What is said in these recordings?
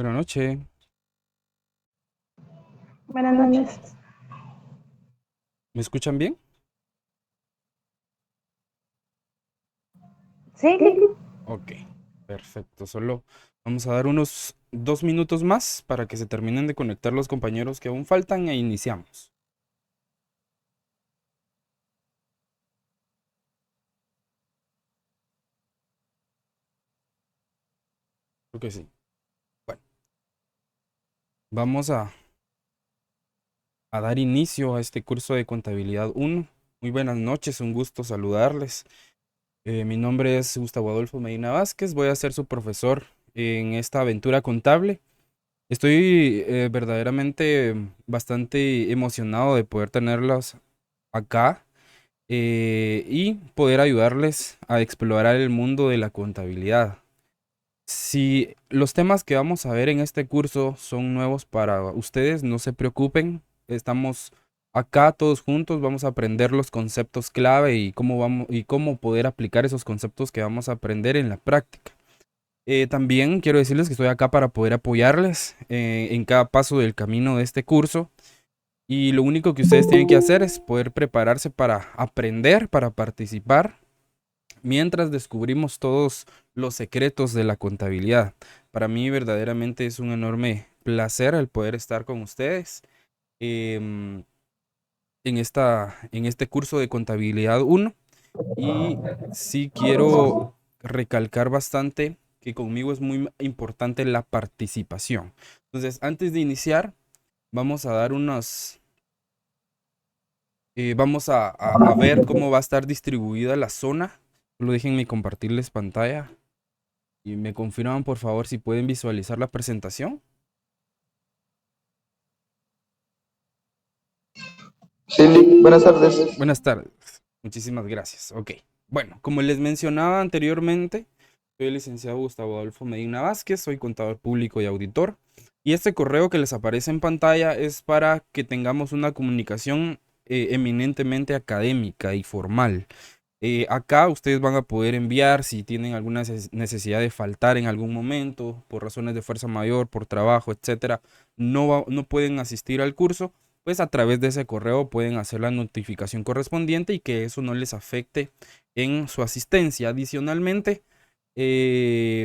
Buenas noches. Buenas noches. ¿Me escuchan bien? Sí, Ok, perfecto. Solo vamos a dar unos 2 minutos más para que se terminen de conectar los compañeros que aún faltan e iniciamos. Creo que sí. Bueno, vamos a dar inicio a este curso de Contabilidad 1. Muy buenas noches, un gusto saludarles. Mi nombre es Gustavo Adolfo Medina Vázquez, voy a ser su profesor en esta aventura contable. Estoy verdaderamente bastante emocionado de poder tenerlos acá y poder ayudarles a explorar el mundo de la contabilidad. Si los temas que vamos a ver en este curso son nuevos para ustedes, no se preocupen. Estamos acá todos juntos, vamos a aprender los conceptos clave y cómo poder aplicar esos conceptos que vamos a aprender en la práctica. También quiero decirles que estoy acá para poder apoyarles en cada paso del camino de este curso. Y lo único que ustedes tienen que hacer es poder prepararse para aprender, para participar, mientras descubrimos todos los secretos de la contabilidad. Para mí verdaderamente es un enorme placer el poder estar con ustedes em, en este curso de Contabilidad 1. Y sí quiero recalcar bastante que conmigo es muy importante la participación. Entonces, antes de iniciar, vamos a dar vamos a ver cómo va a estar distribuida la zona. Solo déjenme compartirles pantalla y me confirman por favor si pueden visualizar la presentación. Sí, Lick, buenas tardes. Buenas tardes. Muchísimas gracias. Ok. Bueno, como les mencionaba anteriormente, soy el licenciado Gustavo Adolfo Medina Vázquez, soy contador público y auditor. Y este correo que les aparece en pantalla es para que tengamos una comunicación eminentemente académica y formal. Acá ustedes van a poder enviar si tienen alguna necesidad de faltar en algún momento, por razones de fuerza mayor, por trabajo, etcétera, no pueden asistir al curso, pues a través de ese correo pueden hacer la notificación correspondiente y que eso no les afecte en su asistencia. Adicionalmente,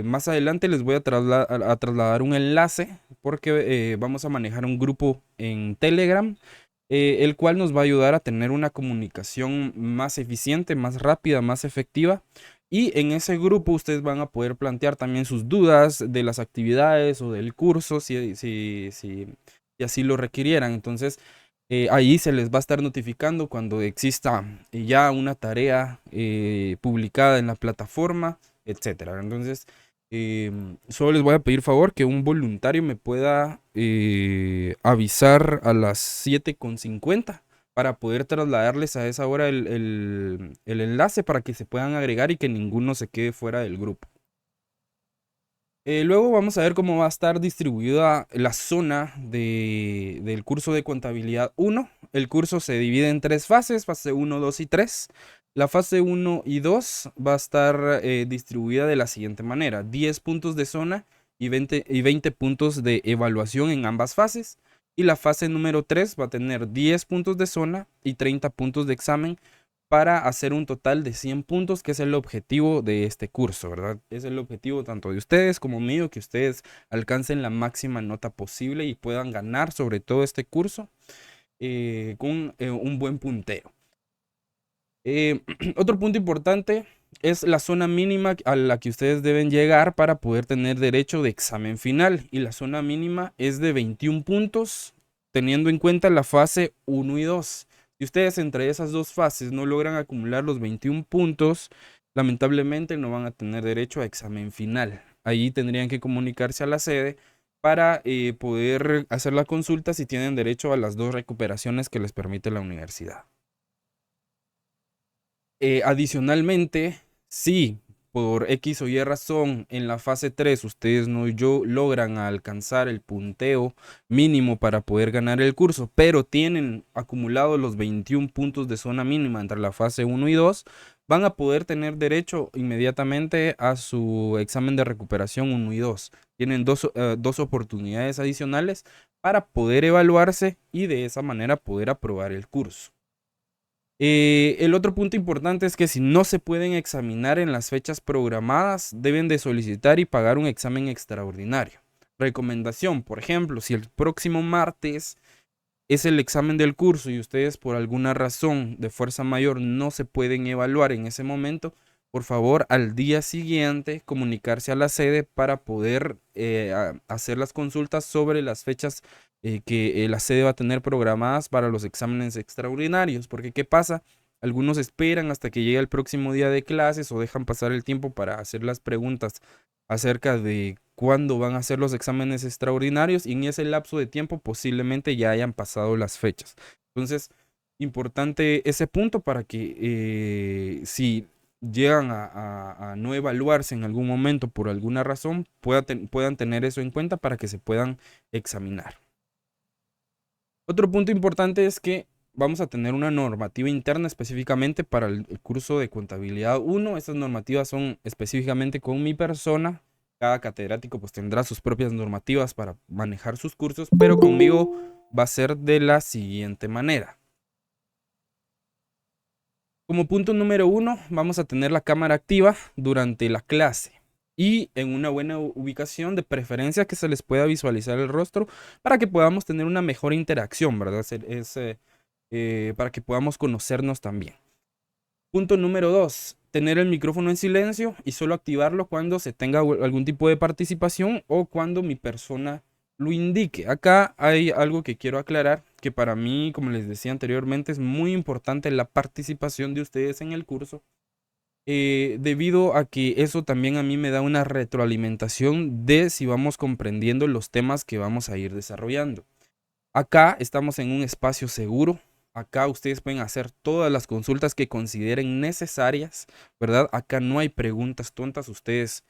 más adelante les voy a trasladar un enlace porque vamos a manejar un grupo en Telegram, el cual nos va a ayudar a tener una comunicación más eficiente, más rápida, más efectiva. Y en ese grupo ustedes van a poder plantear también sus dudas de las actividades o del curso, si así lo requirieran. Entonces, ahí se les va a estar notificando cuando exista ya una tarea publicada en la plataforma, etcétera. Entonces, solo les voy a pedir favor que un voluntario me pueda avisar a las 7:50 para poder trasladarles a esa hora el enlace para que se puedan agregar y que ninguno se quede fuera del grupo. Luego vamos a ver cómo va a estar distribuida la zona del curso de contabilidad 1. El curso se divide en tres fases, fase 1, 2 y 3. La fase 1 y 2 va a estar distribuida de la siguiente manera: 10 puntos de zona y 20 puntos de evaluación en ambas fases. Y la fase número 3 va a tener 10 puntos de zona y 30 puntos de examen para hacer un total de 100 puntos, que es el objetivo de este curso, ¿verdad? Es el objetivo tanto de ustedes como mío, que ustedes alcancen la máxima nota posible y puedan ganar sobre todo este curso con un buen puntero. Otro punto importante es la zona mínima a la que ustedes deben llegar para poder tener derecho de examen final. Y la zona mínima es de 21 puntos, teniendo en cuenta la fase 1 y 2. Si ustedes entre esas dos fases no logran acumular los 21 puntos, lamentablemente no van a tener derecho a examen final. Ahí tendrían que comunicarse a la sede para poder hacer la consulta si tienen derecho a las dos recuperaciones que les permite la universidad. Adicionalmente, si por X o Y razón en la fase 3 ustedes no logran alcanzar el punteo mínimo para poder ganar el curso, pero tienen acumulados los 21 puntos de zona mínima entre la fase 1 y 2, van a poder tener derecho inmediatamente a su examen de recuperación 1 y 2. Tienen dos oportunidades adicionales para poder evaluarse y de esa manera poder aprobar el curso. El otro punto importante es que si no se pueden examinar en las fechas programadas, deben de solicitar y pagar un examen extraordinario. Recomendación, por ejemplo, si el próximo martes es el examen del curso y ustedes por alguna razón de fuerza mayor no se pueden evaluar en ese momento, por favor al día siguiente comunicarse a la sede para poder hacer las consultas sobre las fechas que la sede va a tener programadas para los exámenes extraordinarios. Porque ¿qué pasa? Algunos esperan hasta que llegue el próximo día de clases o dejan pasar el tiempo para hacer las preguntas acerca de cuándo van a hacer los exámenes extraordinarios y en ese lapso de tiempo posiblemente ya hayan pasado las fechas. Entonces, importante ese punto para que si llegan a no evaluarse en algún momento por alguna razón, puedan tener eso en cuenta para que se puedan examinar. Otro punto importante es que vamos a tener una normativa interna específicamente para el curso de contabilidad 1. Estas normativas son específicamente con mi persona. Cada catedrático pues tendrá sus propias normativas para manejar sus cursos, pero conmigo va a ser de la siguiente manera. Como punto número 1, vamos a tener la cámara activa durante la clase y en una buena ubicación, de preferencia que se les pueda visualizar el rostro para que podamos tener una mejor interacción, ¿verdad? Para que podamos conocernos también. Punto número 2, tener el micrófono en silencio y solo activarlo cuando se tenga algún tipo de participación o cuando mi persona lo indique. Acá hay algo que quiero aclarar, que para mí, como les decía anteriormente, es muy importante la participación de ustedes en el curso, debido a que eso también a mí me da una retroalimentación de si vamos comprendiendo los temas que vamos a ir desarrollando. Acá estamos en un espacio seguro. Acá ustedes pueden hacer todas las consultas que consideren necesarias, ¿verdad? Acá no hay preguntas tontas. Ustedes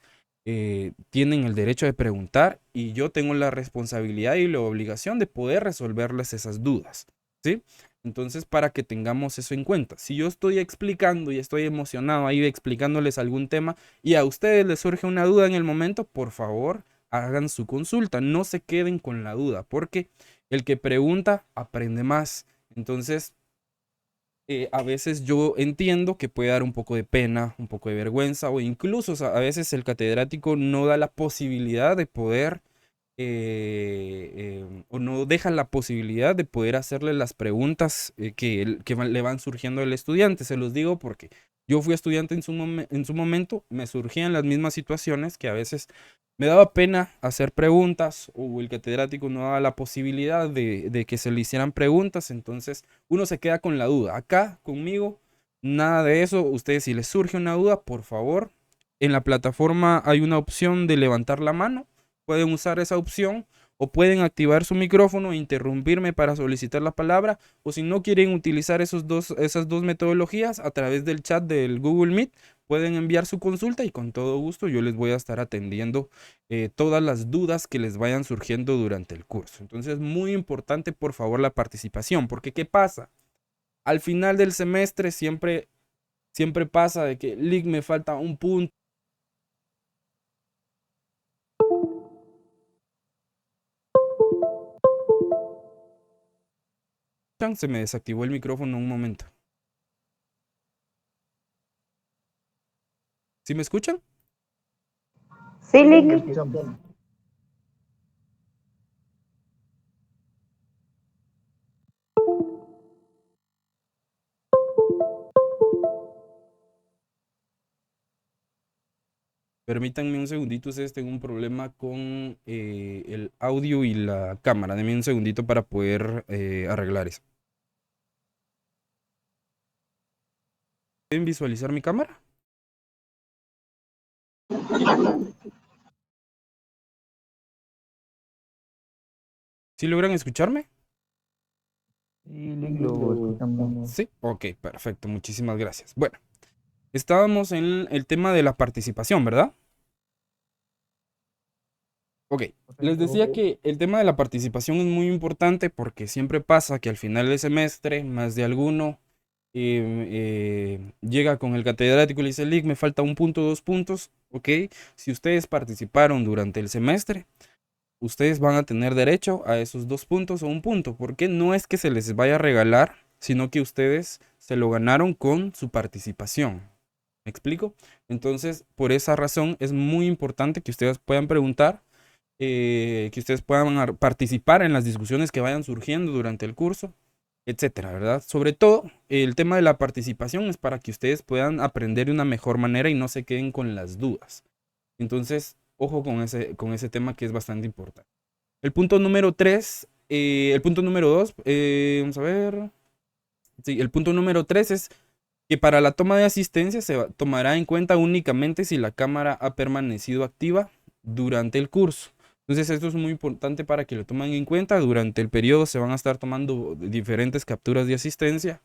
tienen el derecho de preguntar y yo tengo la responsabilidad y la obligación de poder resolverles esas dudas, ¿sí? Entonces, para que tengamos eso en cuenta. Si yo estoy explicando y estoy emocionado ahí explicándoles algún tema y a ustedes les surge una duda en el momento, por favor, hagan su consulta. No se queden con la duda, porque el que pregunta aprende más. Entonces, a veces yo entiendo que puede dar un poco de pena, un poco de vergüenza, o incluso a veces el catedrático no da la posibilidad de poder, o no deja la posibilidad de poder hacerle las preguntas le van surgiendo al estudiante. Se los digo porque yo fui estudiante en su momento, me surgían las mismas situaciones que a veces me daba pena hacer preguntas o el catedrático no daba la posibilidad de que se le hicieran preguntas, entonces uno se queda con la duda. Acá conmigo, nada de eso. Ustedes, si les surge una duda, por favor, en la plataforma hay una opción de levantar la mano. Pueden usar esa opción o pueden activar su micrófono e interrumpirme para solicitar la palabra. O si no quieren utilizar esas dos metodologías, a través del chat del Google Meet, pueden enviar su consulta y con todo gusto yo les voy a estar atendiendo todas las dudas que les vayan surgiendo durante el curso. Entonces, muy importante, por favor, la participación, porque ¿qué pasa? Al final del semestre siempre pasa de que, Lick, me falta un punto. Se me desactivó el micrófono un momento. ¿Sí me escuchan? Sí, Lick. Permítanme un segundito, ustedes tengo un problema con el audio y la cámara. Denme un segundito para poder arreglar eso. ¿Pueden visualizar mi cámara? ¿Sí logran escucharme? Sí, Lick, lo escuchamos. Sí, ok, perfecto, muchísimas gracias. Bueno, Estábamos en el tema de la participación, ¿verdad? Ok, les decía que el tema de la participación es muy importante porque siempre pasa que al final del semestre más de alguno llega con el catedrático y le dice, Lick, me falta un punto, 2 puntos, ok. Si ustedes participaron durante el semestre, ustedes van a tener derecho a esos 2 puntos o un punto, porque no es que se les vaya a regalar, sino que ustedes se lo ganaron con su participación. ¿Me explico? Entonces, por esa razón es muy importante que ustedes puedan preguntar, que ustedes puedan participar en las discusiones que vayan surgiendo durante el curso, etcétera, ¿verdad? Sobre todo, el tema de la participación es para que ustedes puedan aprender de una mejor manera y no se queden con las dudas. Entonces, ojo con ese tema que es bastante importante. El punto número 3, el punto número 2, vamos a ver. Sí, el punto número 3 es que para la toma de asistencia tomará en cuenta únicamente si la cámara ha permanecido activa durante el curso. Entonces esto es muy importante para que lo tomen en cuenta. Durante el periodo se van a estar tomando diferentes capturas de asistencia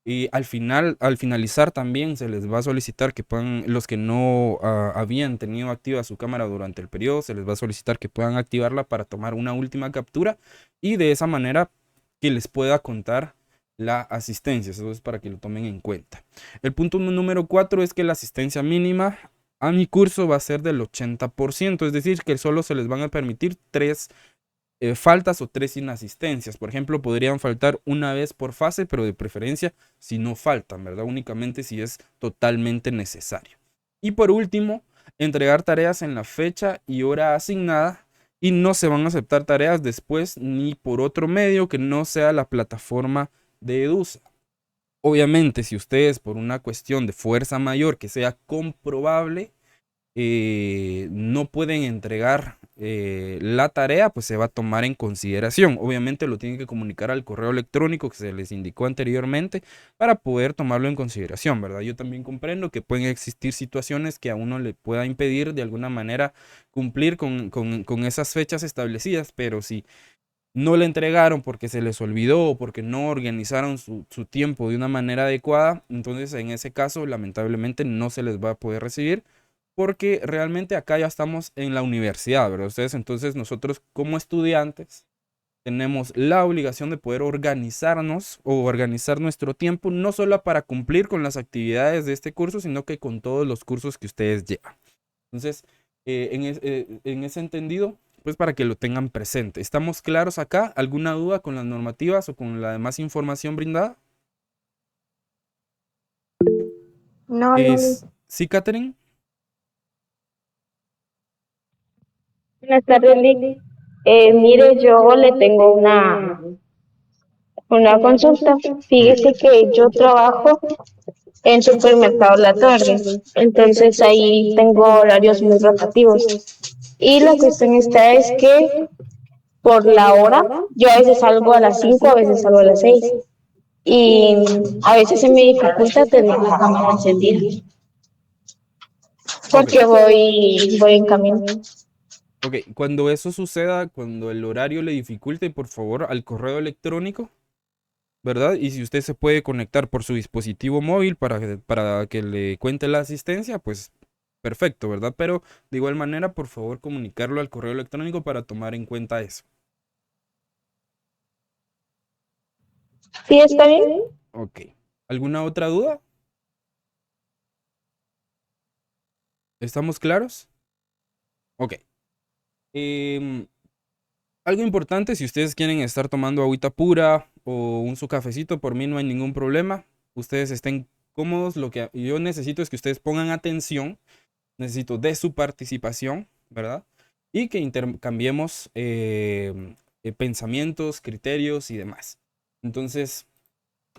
y al finalizar también se les va a solicitar que puedan, los que no habían tenido activa su cámara durante el periodo, se les va a solicitar que puedan activarla para tomar una última captura y de esa manera que les pueda contar la asistencia. Eso es para que lo tomen en cuenta. El punto número 4 es que la asistencia mínima a mi curso va a ser del 80%, es decir, que solo se les van a permitir 3 faltas o 3 inasistencias. Por ejemplo, podrían faltar una vez por fase, pero de preferencia si no faltan, ¿verdad? Únicamente si es totalmente necesario. Y por último, entregar tareas en la fecha y hora asignada y no se van a aceptar tareas después ni por otro medio que no sea la plataforma de EDUSA. Obviamente, si ustedes por una cuestión de fuerza mayor que sea comprobable, no pueden entregar la tarea, pues se va a tomar en consideración. Obviamente lo tienen que comunicar al correo electrónico que se les indicó anteriormente para poder tomarlo en consideración, ¿verdad? Yo también comprendo que pueden existir situaciones que a uno le pueda impedir de alguna manera cumplir con esas fechas establecidas, pero si no le entregaron porque se les olvidó o porque no organizaron su tiempo de una manera adecuada, entonces en ese caso lamentablemente no se les va a poder recibir porque realmente acá ya estamos en la universidad, ¿verdad? Ustedes, entonces nosotros como estudiantes tenemos la obligación de poder organizarnos o organizar nuestro tiempo, no solo para cumplir con las actividades de este curso, sino que con todos los cursos que ustedes llevan. Entonces, en ese entendido, pues para que lo tengan presente. ¿Estamos claros acá? ¿Alguna duda con las normativas o con la demás información brindada? No, no. ¿Sí, Catherine? Buenas tardes, Lick. Mire, yo le tengo una consulta. Fíjese que yo trabajo en supermercado La Tarde, entonces ahí tengo horarios muy rotativos. Y la cuestión está es que por la hora, yo a veces salgo a las 5, a veces salgo a las 6. Y a veces se me dificulta tener la cámara encendida Ok. porque voy en camino. Ok, cuando eso suceda, cuando el horario le dificulte, por favor, al correo electrónico, ¿verdad? Y si usted se puede conectar por su dispositivo móvil para que le cuente la asistencia, pues perfecto, ¿verdad? Pero de igual manera, por favor, comunicarlo al correo electrónico para tomar en cuenta eso. ¿Sí está bien? Ok. ¿Alguna otra duda? ¿Estamos claros? Ok. Em, Algo importante, si ustedes quieren estar tomando agüita pura o su cafecito, por mí no hay ningún problema. Ustedes estén cómodos. Lo que yo necesito es que ustedes pongan atención. Necesito de su participación, ¿verdad? Y que intercambiemos pensamientos, criterios y demás. Entonces,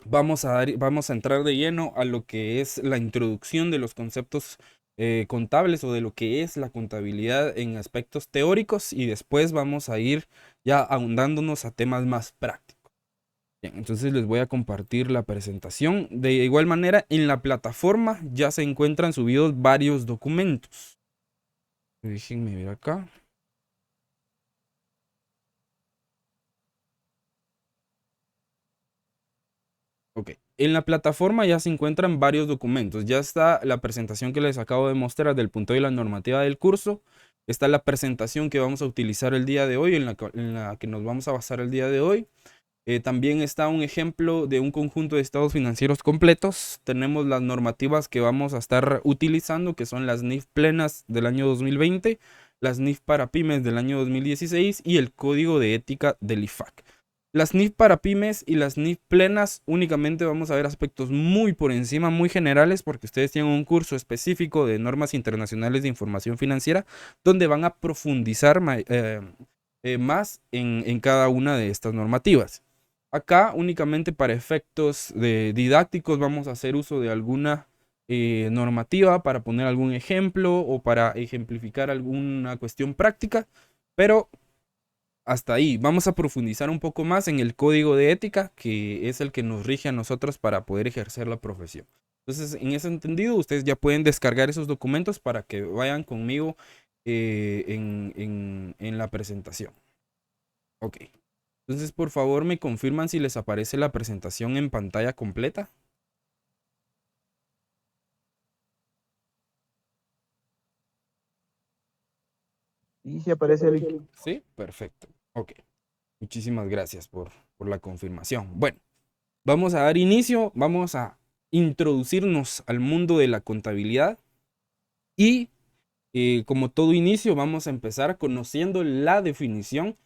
vamos a entrar de lleno a lo que es la introducción de los conceptos contables o de lo que es la contabilidad en aspectos teóricos y después vamos a ir ya ahondándonos a temas más prácticos. Bien, entonces les voy a compartir la presentación. De igual manera, en la plataforma ya se encuentran subidos varios documentos. Déjenme ver acá. Ok, En la plataforma ya se encuentran varios documentos. Ya está la presentación que les acabo de mostrar del punto y la normativa del curso. Está la presentación que vamos a utilizar el día de hoy, en la que nos vamos a basar el día de hoy. También está un ejemplo de un conjunto de estados financieros completos. Tenemos las normativas que vamos a estar utilizando, que son las NIF plenas del año 2020, las NIF para pymes del año 2016 y el código de ética del IFAC. Las NIF para pymes y las NIF plenas únicamente vamos a ver aspectos muy por encima, muy generales, porque ustedes tienen un curso específico de normas internacionales de información financiera donde van a profundizar más en cada una de estas normativas. Acá únicamente para efectos didácticos vamos a hacer uso de alguna normativa para poner algún ejemplo o para ejemplificar alguna cuestión práctica, pero hasta ahí. Vamos a profundizar un poco más en el código de ética, que es el que nos rige a nosotros para poder ejercer la profesión. Entonces, en ese entendido, ustedes ya pueden descargar esos documentos para que vayan conmigo en la presentación. Ok. Entonces, por favor, me confirman si les aparece la presentación en pantalla completa. Y si aparece el... Sí, perfecto. Ok. Muchísimas gracias por la confirmación. Bueno, vamos a dar inicio, vamos a introducirnos al mundo de la contabilidad y como todo inicio vamos a empezar conociendo la definición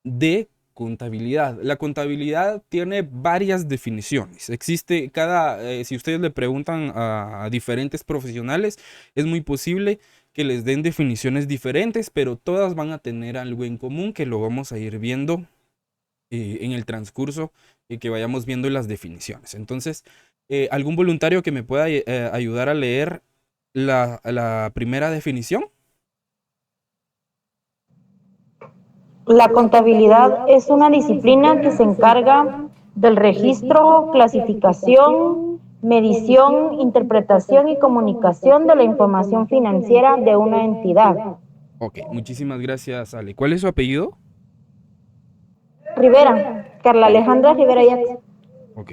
de contabilidad. La contabilidad tiene varias definiciones. Existe si ustedes le preguntan a diferentes profesionales, es muy posible que les den definiciones diferentes, pero todas van a tener algo en común que lo vamos a ir viendo en el transcurso y que vayamos viendo las definiciones. Entonces, ¿algún voluntario que me pueda ayudar a leer la primera definición? La contabilidad es una disciplina que se encarga del registro, clasificación, medición, interpretación y comunicación de la información financiera de una entidad. Ok, muchísimas gracias, Ale. ¿Cuál es su apellido? Rivera, Carla Alejandra Rivera Yax. Ok.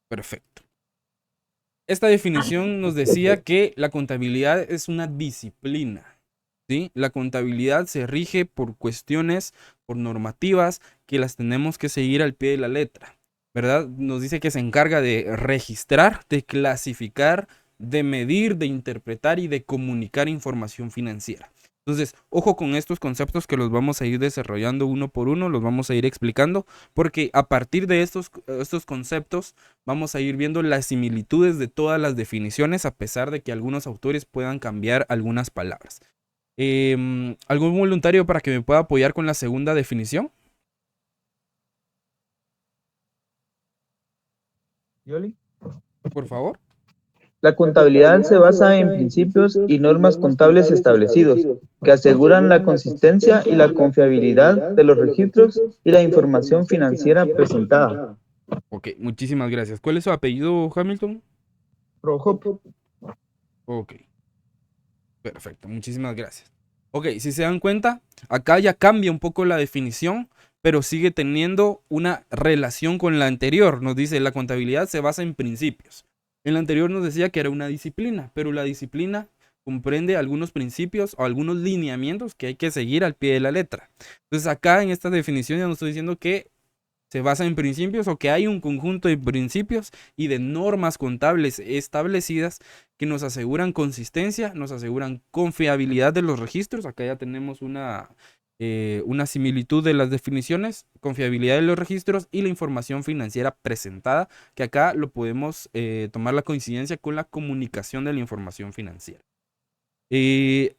Perfecto. Esta definición nos decía que la contabilidad es una disciplina, ¿sí? La contabilidad se rige por cuestiones, por normativas que las tenemos que seguir al pie de la letra, ¿verdad? Nos dice que se encarga de registrar, de clasificar, de medir, de interpretar y de comunicar información financiera. Entonces, ojo con estos conceptos que los vamos a ir desarrollando uno por uno, los vamos a ir explicando, porque a partir de estos conceptos vamos a ir viendo las similitudes de todas las definiciones, a pesar de que algunos autores puedan cambiar algunas palabras. ¿Algún voluntario para que me pueda apoyar con la segunda definición? ¿Yoli? Por favor. La contabilidad se basa en principios y normas contables establecidos que aseguran la consistencia y la confiabilidad de los registros y la información financiera presentada. Ok, muchísimas gracias. ¿Cuál es su apellido, Hamilton? Rojo. Ok, perfecto, muchísimas gracias. Ok, si se dan cuenta, acá ya cambia un poco la definición, pero sigue teniendo una relación con la anterior. Nos dice, la contabilidad se basa en principios. En la anterior nos decía que era una disciplina, pero la disciplina comprende algunos principios o algunos lineamientos que hay que seguir al pie de la letra. Entonces acá en esta definición ya nos estoy diciendo que se basa en principios o que hay un conjunto de principios y de normas contables establecidas que nos aseguran consistencia, nos aseguran confiabilidad de los registros. Acá ya tenemos una similitud de las definiciones, confiabilidad de los registros y la información financiera presentada, que acá lo podemos tomar la coincidencia con la comunicación de la información financiera.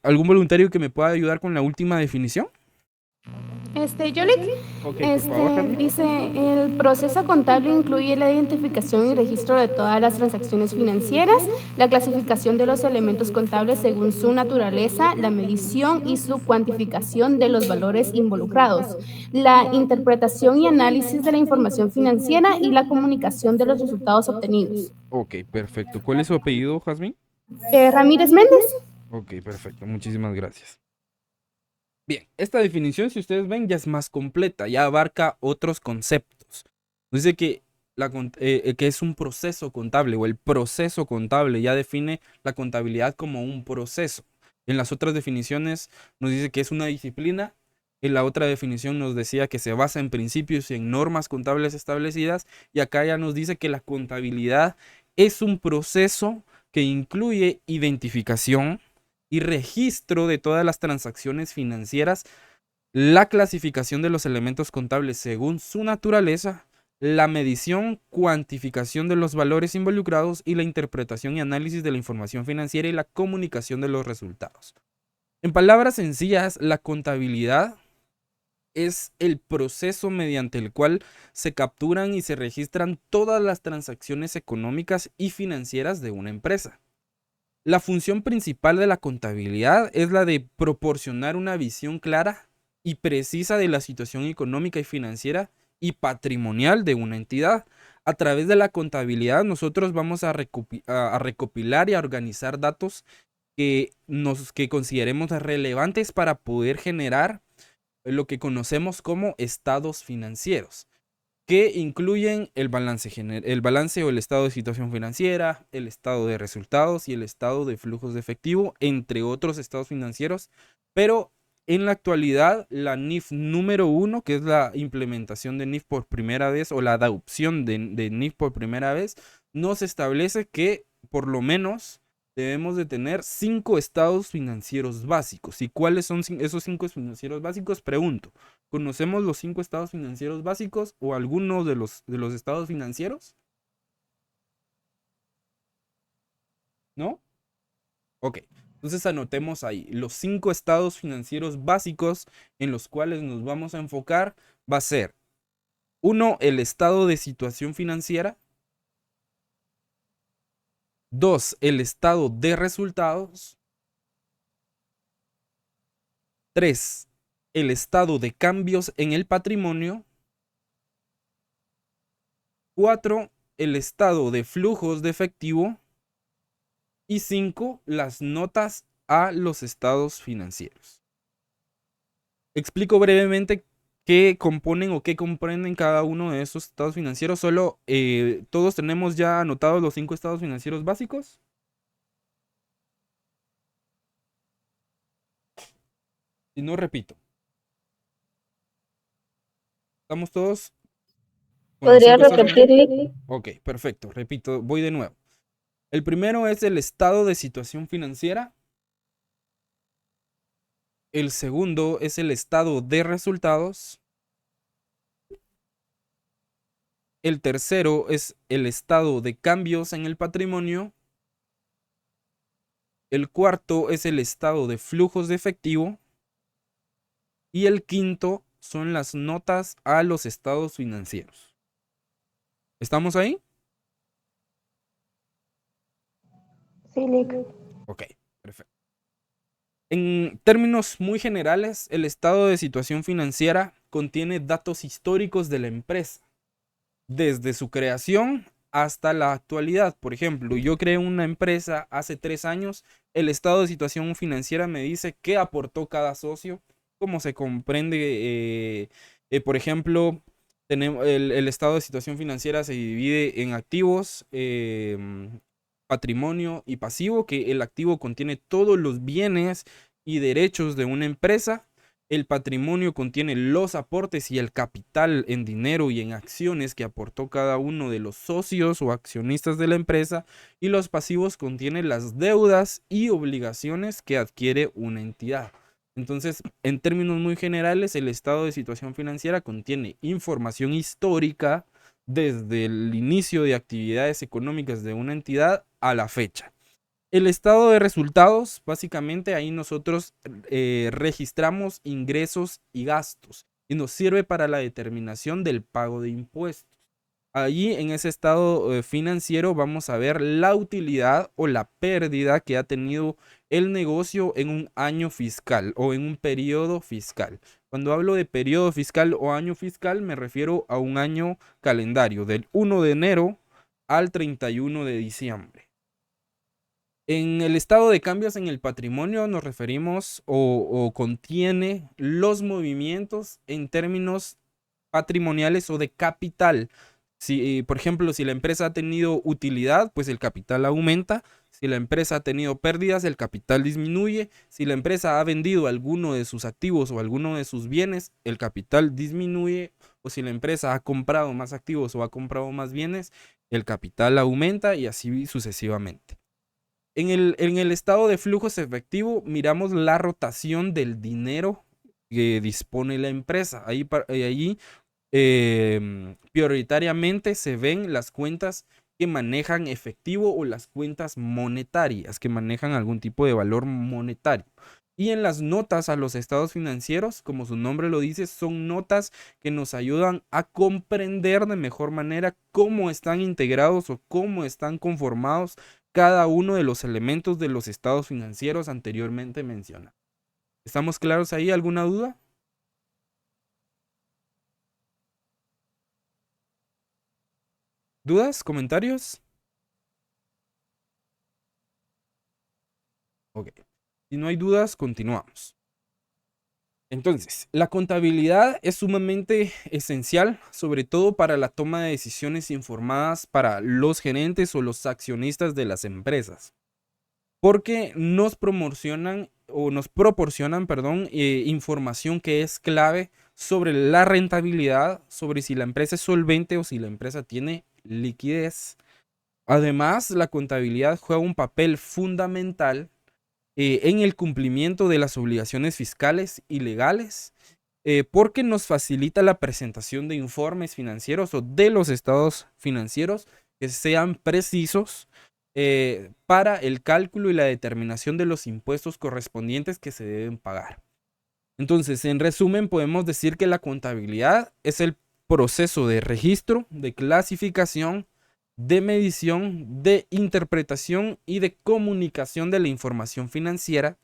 ¿Algún voluntario que me pueda ayudar con la última definición? Yolik, Ok, por favor, Carmen. dice, el proceso contable incluye la identificación y registro de todas las transacciones financieras, la clasificación de los elementos contables según su naturaleza, la medición y su cuantificación de los valores involucrados, la interpretación y análisis de la información financiera y la comunicación de los resultados obtenidos. Ok, perfecto. ¿Cuál es su apellido, Jazmín? Ramírez Méndez. Ok, perfecto. Muchísimas gracias. Bien, esta definición, si ustedes ven, ya es más completa, ya abarca otros conceptos. Nos dice que, que es un proceso contable o el proceso contable. Ya define la contabilidad como un proceso. En las otras definiciones nos dice que es una disciplina. En la otra definición nos decía que se basa en principios y en normas contables establecidas. Y acá ya nos dice que la contabilidad es un proceso que incluye identificación y registro de todas las transacciones financieras, la clasificación de los elementos contables según su naturaleza, la medición, cuantificación de los valores involucrados y la interpretación y análisis de la información financiera y la comunicación de los resultados. En palabras sencillas, la contabilidad es el proceso mediante el cual se capturan y se registran todas las transacciones económicas y financieras de una empresa. La función principal de la contabilidad es la de proporcionar una visión clara y precisa de la situación económica y financiera y patrimonial de una entidad. A través de la contabilidad nosotros vamos a recopilar y a organizar datos que consideremos relevantes para poder generar lo que conocemos como estados financieros, que incluyen el balance o el estado de situación financiera, el estado de resultados y el estado de flujos de efectivo, entre otros estados financieros. Pero en la actualidad, la NIF número 1, que es la implementación de NIF por primera vez o la adopción de NIF por primera vez, nos establece que por lo menos debemos de tener 5 estados financieros básicos. ¿Y cuáles son esos 5 financieros básicos? Pregunto. ¿Conocemos los 5 estados financieros básicos o algunos de los estados financieros? ¿No? Ok. Entonces anotemos ahí. Los 5 estados financieros básicos en los cuales nos vamos a enfocar va a ser 1. El estado de situación financiera. 2. El estado de resultados. 3. El estado de cambios en el patrimonio. 4. El estado de flujos de efectivo. Y 5. Las notas a los estados financieros. Explico brevemente qué componen o qué comprenden cada uno de esos estados financieros. Solo todos tenemos ya anotados los 5 estados financieros básicos. Si no, repito. ¿Estamos todos con los ¿Podría 5 estados financieros? repetirle? Ok, perfecto. Repito, voy de nuevo. El primero es el estado de situación financiera. El segundo es el estado de resultados. El tercero es el estado de cambios en el patrimonio. El cuarto es el estado de flujos de efectivo. Y el quinto son las notas a los estados financieros. ¿Estamos ahí? Sí, Lick. Ok, perfecto. En términos muy generales, el estado de situación financiera contiene datos históricos de la empresa, desde su creación hasta la actualidad. Por ejemplo, yo creé una empresa hace 3 años, el estado de situación financiera me dice qué aportó cada socio, cómo se comprende, por ejemplo, tenemos el estado de situación financiera se divide en activos, patrimonio y pasivo, que el activo contiene todos los bienes y derechos de una empresa. El patrimonio contiene los aportes y el capital en dinero y en acciones que aportó cada uno de los socios o accionistas de la empresa. Y los pasivos contienen las deudas y obligaciones que adquiere una entidad. Entonces, en términos muy generales, el estado de situación financiera contiene información histórica desde el inicio de actividades económicas de una entidad a la fecha. El estado de resultados, básicamente ahí nosotros registramos ingresos y gastos y nos sirve para la determinación del pago de impuestos. Allí en ese estado financiero vamos a ver la utilidad o la pérdida que ha tenido el negocio en un año fiscal o en un periodo fiscal. Cuando hablo de periodo fiscal o año fiscal me refiero a un año calendario del 1 de enero al 31 de diciembre. En el estado de cambios en el patrimonio nos referimos o contiene los movimientos en términos patrimoniales o de capital Si, por ejemplo, si la empresa ha tenido utilidad, pues el capital aumenta. Si la empresa ha tenido pérdidas, el capital disminuye. Si la empresa ha vendido alguno de sus activos o alguno de sus bienes, el capital disminuye. O si la empresa ha comprado más activos o ha comprado más bienes, el capital aumenta y así sucesivamente. En el estado de flujos efectivo, miramos la rotación del dinero que dispone la empresa. Allí prioritariamente se ven las cuentas que manejan efectivo o las cuentas monetarias que manejan algún tipo de valor monetario. Y en las notas a los estados financieros, como su nombre lo dice, son notas que nos ayudan a comprender de mejor manera cómo están integrados o cómo están conformados cada uno de los elementos de los estados financieros anteriormente mencionados. ¿Estamos claros ahí? ¿Alguna duda? ¿Dudas? ¿Comentarios? Ok. Si no hay dudas, continuamos. Entonces, la contabilidad es sumamente esencial, sobre todo para la toma de decisiones informadas para los gerentes o los accionistas de las empresas, porque nos proporcionan, perdón, información que es clave sobre la rentabilidad, sobre si la empresa es solvente o si la empresa tiene liquidez. Además, la contabilidad juega un papel fundamental en el cumplimiento de las obligaciones fiscales y legales, porque nos facilita la presentación de informes financieros o de los estados financieros que sean precisos para el cálculo y la determinación de los impuestos correspondientes que se deben pagar. Entonces, en resumen, podemos decir que la contabilidad es el proceso de registro, de clasificación, de medición, de interpretación y de comunicación de la información financiera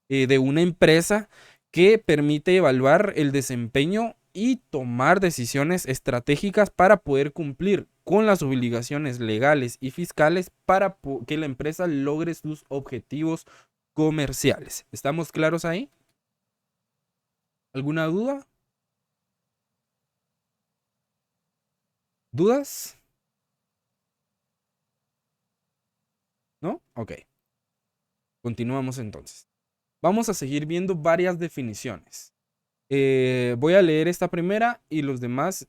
de una empresa que permite evaluar el desempeño y tomar decisiones estratégicas para poder cumplir con las obligaciones legales y fiscales para que la empresa logre sus objetivos comerciales. ¿Estamos claros ahí? ¿Alguna duda? ¿Dudas? ¿No? Ok. Continuamos entonces. Vamos a seguir viendo varias definiciones. Voy a leer esta primera y las demás,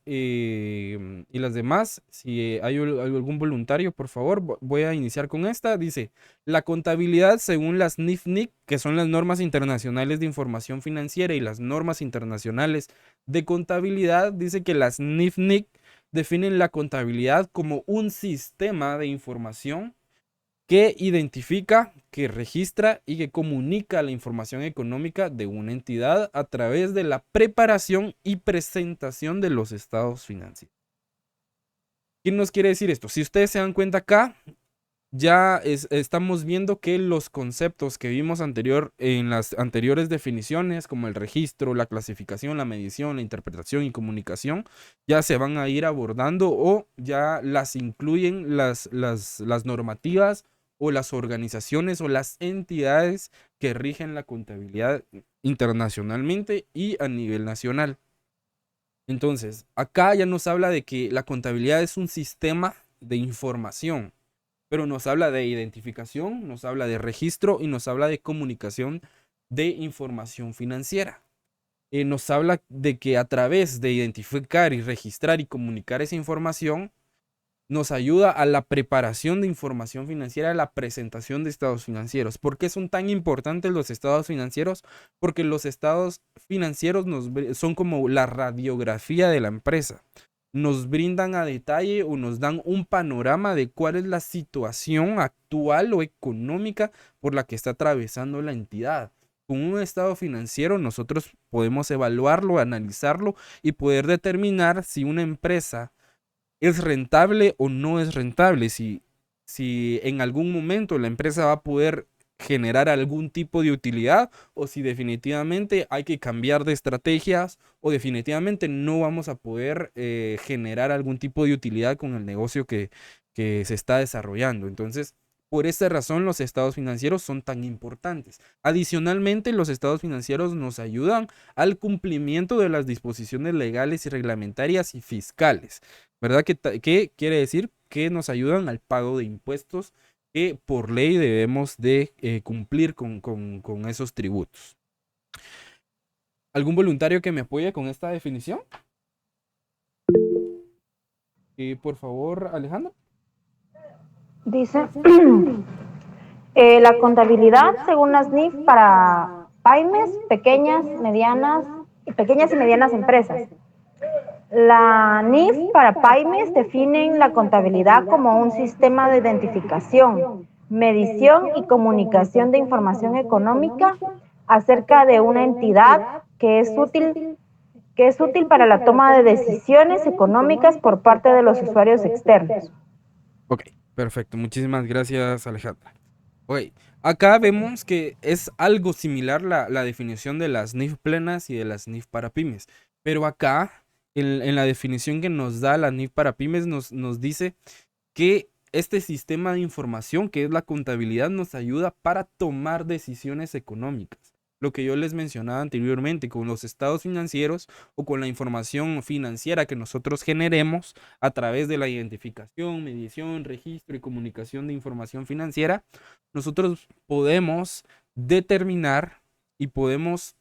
si hay algún voluntario, por favor, voy a iniciar con esta. Dice, la contabilidad según las NIFNIC, que son las normas internacionales de información financiera y las normas internacionales de contabilidad, dice que las NIFNIC definen la contabilidad como un sistema de información que identifica, que registra y que comunica la información económica de una entidad a través de la preparación y presentación de los estados financieros. ¿Qué nos quiere decir esto? Si ustedes se dan cuenta acá, ya estamos viendo que los conceptos que vimos en las anteriores definiciones, como el registro, la clasificación, la medición, la interpretación y comunicación, ya se van a ir abordando o ya las incluyen las normativas o las organizaciones o las entidades que rigen la contabilidad internacionalmente y a nivel nacional. Entonces, acá ya nos habla de que la contabilidad es un sistema de información, pero nos habla de identificación, nos habla de registro y nos habla de comunicación de información financiera. Nos habla de que a través de identificar y registrar y comunicar esa información, nos ayuda a la preparación de información financiera, a la presentación de estados financieros. ¿Por qué son tan importantes los estados financieros? Porque los estados financieros son como la radiografía de la empresa. Nos brindan a detalle o nos dan un panorama de cuál es la situación actual o económica por la que está atravesando la entidad. Con un estado financiero nosotros podemos evaluarlo, analizarlo y poder determinar si una empresa es rentable o no es rentable, si en algún momento la empresa va a poder generar algún tipo de utilidad o si definitivamente hay que cambiar de estrategias o definitivamente no vamos a poder generar algún tipo de utilidad con el negocio que se está desarrollando. Entonces, Por esta razón, los estados financieros son tan importantes. Adicionalmente, los estados financieros nos ayudan al cumplimiento de las disposiciones legales y reglamentarias y fiscales, ¿verdad? ¿Qué quiere decir? Que nos ayudan al pago de impuestos que por ley debemos de cumplir con esos tributos. ¿Algún voluntario que me apoye con esta definición? Por favor, Alejandra. Dice, la contabilidad según las NIF para pymes, pequeñas y medianas empresas. La NIF para pymes definen la contabilidad como un sistema de identificación, medición y comunicación de información económica acerca de una entidad que es útil para la toma de decisiones económicas por parte de los usuarios externos. Ok, perfecto. Muchísimas gracias, Alejandra. Ok, acá vemos que es algo similar la definición de las NIF plenas y de las NIF para pymes. Pero acá, en la definición que nos da la NIF para pymes, nos dice que este sistema de información, que es la contabilidad, nos ayuda para tomar decisiones económicas. Lo que yo les mencionaba anteriormente, con los estados financieros o con la información financiera que nosotros generemos a través de la identificación, medición, registro y comunicación de información financiera, nosotros podemos determinar y podemos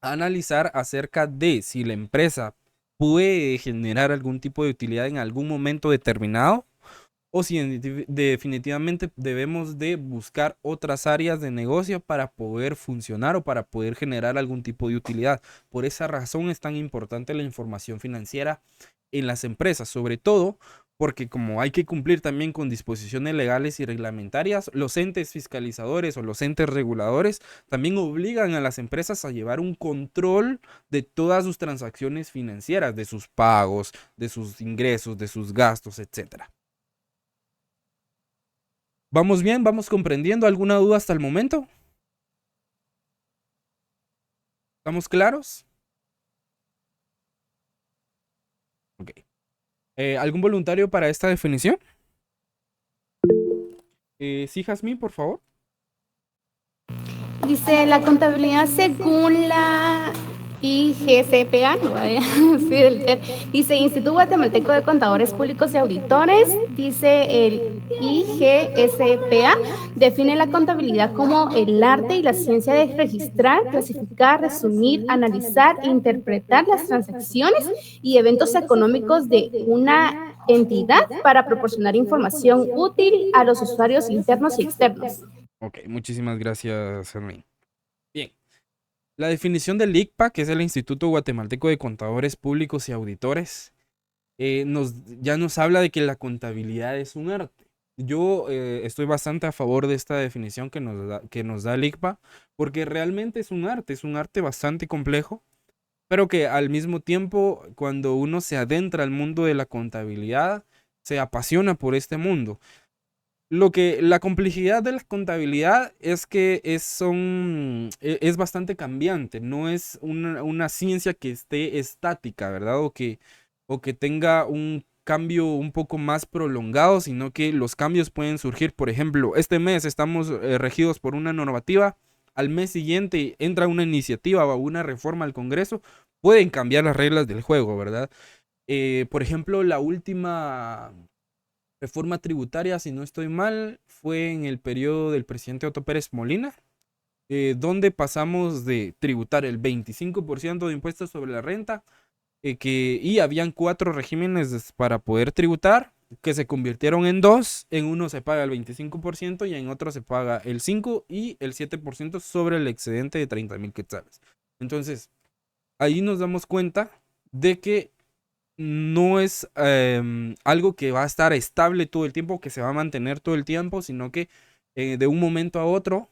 analizar acerca de si la empresa puede generar algún tipo de utilidad en algún momento determinado, o si definitivamente debemos de buscar otras áreas de negocio para poder funcionar o para poder generar algún tipo de utilidad. Por esa razón es tan importante la información financiera en las empresas, sobre todo porque como hay que cumplir también con disposiciones legales y reglamentarias, los entes fiscalizadores o los entes reguladores también obligan a las empresas a llevar un control de todas sus transacciones financieras, de sus pagos, de sus ingresos, de sus gastos, etcétera. ¿Vamos bien? ¿Vamos comprendiendo? ¿Alguna duda hasta el momento? ¿Estamos claros? Ok. ¿Algún voluntario para esta definición? Sí, Jazmín, por favor. Dice la contabilidad según la IGCPA, no vaya, sí, dice Instituto Guatemalteco de Contadores Públicos y Auditores, dice el IGSPA, define la contabilidad como el arte y la ciencia de registrar, clasificar, resumir, analizar e interpretar las transacciones y eventos económicos de una entidad para proporcionar información útil a los usuarios internos y externos. Ok, muchísimas gracias, Jazmín. Bien. La definición del ICPA, que es el Instituto Guatemalteco de Contadores Públicos y Auditores, ya nos habla de que la contabilidad es un arte. Yo estoy bastante a favor de esta definición que nos da el ICPA, porque realmente es un arte bastante complejo, pero que al mismo tiempo, cuando uno se adentra al mundo de la contabilidad, se apasiona por este mundo. La complejidad de la contabilidad es que es bastante cambiante, no es una ciencia que esté estática, ¿verdad? O que tenga un cambio un poco más prolongado, sino que los cambios pueden surgir. Por ejemplo, este mes estamos regidos por una normativa, al mes siguiente entra una iniciativa o una reforma al Congreso, pueden cambiar las reglas del juego, ¿verdad? Por ejemplo, la última reforma tributaria, si no estoy mal, fue en el periodo del presidente Otto Pérez Molina, donde pasamos de tributar el 25% de impuestos sobre la renta, y habían 4 regímenes para poder tributar, que se convirtieron en 2. En uno se paga el 25% y en otro se paga el 5% y el 7% sobre el excedente de 30,000 quetzales. Entonces, ahí nos damos cuenta de que no es algo que va a estar estable todo el tiempo, que se va a mantener todo el tiempo, sino que de un momento a otro